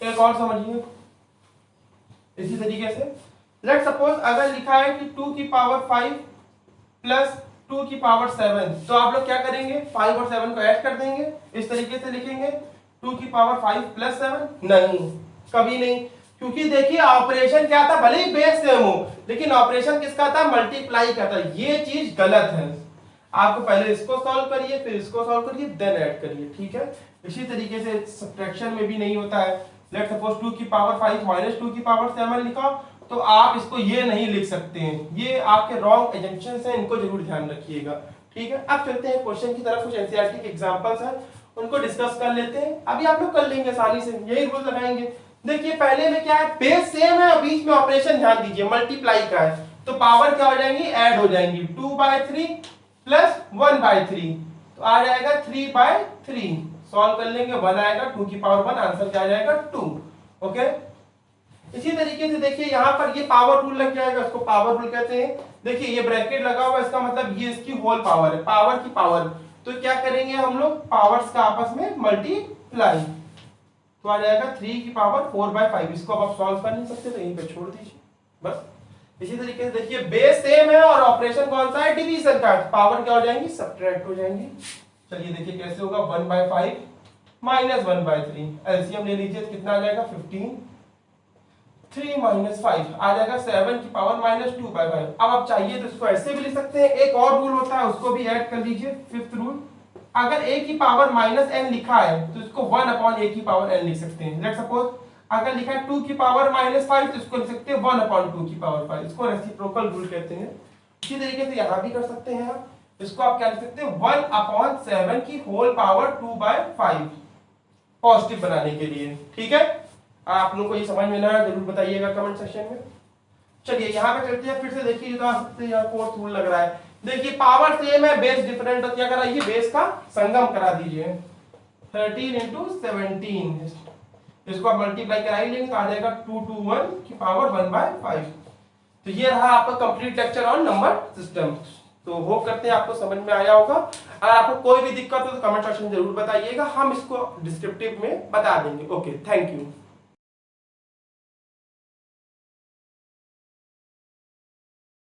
एक और समझिए इसी तरीके से। लेट सपोज अगर लिखा है कि 2 की पावर 5 प्लस 2 की पावर 7, तो आप लोग क्या करेंगे? 5 और 7 को ऐड कर देंगे, इस तरीके से लिखेंगे 2 की पावर 5 प्लस 7। नहीं, कभी नहीं, क्योंकि देखिए ऑपरेशन क्या था? भले ही बेस सेम हो, लेकिन ऑपरेशन किसका था? मल्टीप्लाई का था। ये चीज गलत है। आपको पहले इसको सॉल्व करिए, फिर इसको सॉल्व करिए, देन ऐड करिए, ठीक है। इसी तरीके से सब्ट्रैक्शन में भी नहीं होता है। लेट सपोज 2 की पावर 5 माइनस 2 की पावर 7 लिखा, तो आप इसको ये नहीं लिख सकते हैं, ये आपके रॉन्ग एजम्पशंस हैं, इनको जरूर ध्यान रखिएगा, ठीक है। अब चलते हैं क्वेश्चन की तरफ। कुछ एनसीईआरटी के एग्जांपल्स हैं, उनको डिस्कस कर लेते हैं। अभी आप लोग कर लेंगे आसानी से, यही रूल लगाएंगे। देखिए पहले में क्या है? बेस सेम है और बीच में ऑपरेशन, ध्यान दीजिए, मल्टीप्लाई का है, तो पावर क्या हो जाएंगी? ऐड हो जाएंगी। 2/3 प्लस 1/3, तो आ जाएगा 3/3। सॉल्व कर लेंगे, 1 आएगा, 2 की पावर 1, आंसर क्या आ जाएगा? 2। ओके। इसी तरीके से देखिए यहाँ पर ये पावर रूल लग जाएगा, इसको पावर रूल कहते हैं। देखिए ये ब्रैकेट लगा हुआ है, इसका मतलब ये इसकी होल पावर है, पावर की पावर। तो क्या करेंगे हम लोग? पावर्स का आपस में मल्टीप्लाई, तो आ जाएगा 3 की पावर 4/5। इसको अब आप सॉल्व कर नहीं सकते तो यहीं पे छोड़ दीजिए बस। इसी तरीके से देखिए बेस सेम है और ऑपरेशन कौन सा है? डिवीजन का, पावर क्या हो जाएंगी? सब्ट्रैक्ट हो जाएंगी। चलिए देखिए कैसे होगा? 1/5 माइनस 1/3, एलसीएम ले लीजिए तो कितना आ जाएगा? 15। 3 माइनस 5 आ जाएगा 7 की पावर माइनस 2/5। अब आप चाहिए तो इसको ऐसे भी लिख सकते हैं। एक और रूल होता है, उसको भी ऐड कर लीजिए, फिफ्थ रूल। अगर a की पावर माइनस n लिखा है तो इसको 1/a की पावर n लिख सकते हैं। लेट सपोज अगर लिखा है 2 की पावर -5, तो इसको लिख सकते हैं 1/2 की पावर 5। इसको रेसिप्रोकल रूल कहते हैं। इसी तरीके से यहां भी कर सकते हैं आप। इसको आप क्या लिख सकते हैं? 1/7 की होल पावर 2/5, पॉजिटिव बनाने के लिए, ठीक है। आप लोगों को ये समझ में ना आया जरूर बताइएगा कमेंट सेक्शन में। चलिए यहाँ पे चलते हैं, फिर से देखिए तो आ सकते हैं, यहाँ फोर्थ रूल लग रहा है। देखिए पावर सेम है, बेस डिफरेंट, तो क्या करा? ये बेस का संगम करा दीजिए, 13 इंटू 17, इसको आप मल्टीप्लाई करा ही लेंगे तो आ जाएगा 221 की पावर 1/5। तो ये रहा आपका complete lecture on number system. तो होप करते हैं आपको समझ में आया होगा। अगर आपको कोई भी दिक्कत हो तो कमेंट सेक्शन में जरूर बताइएगा, हम इसको डिस्क्रिप्टिव में बता देंगे। Okay, thank you.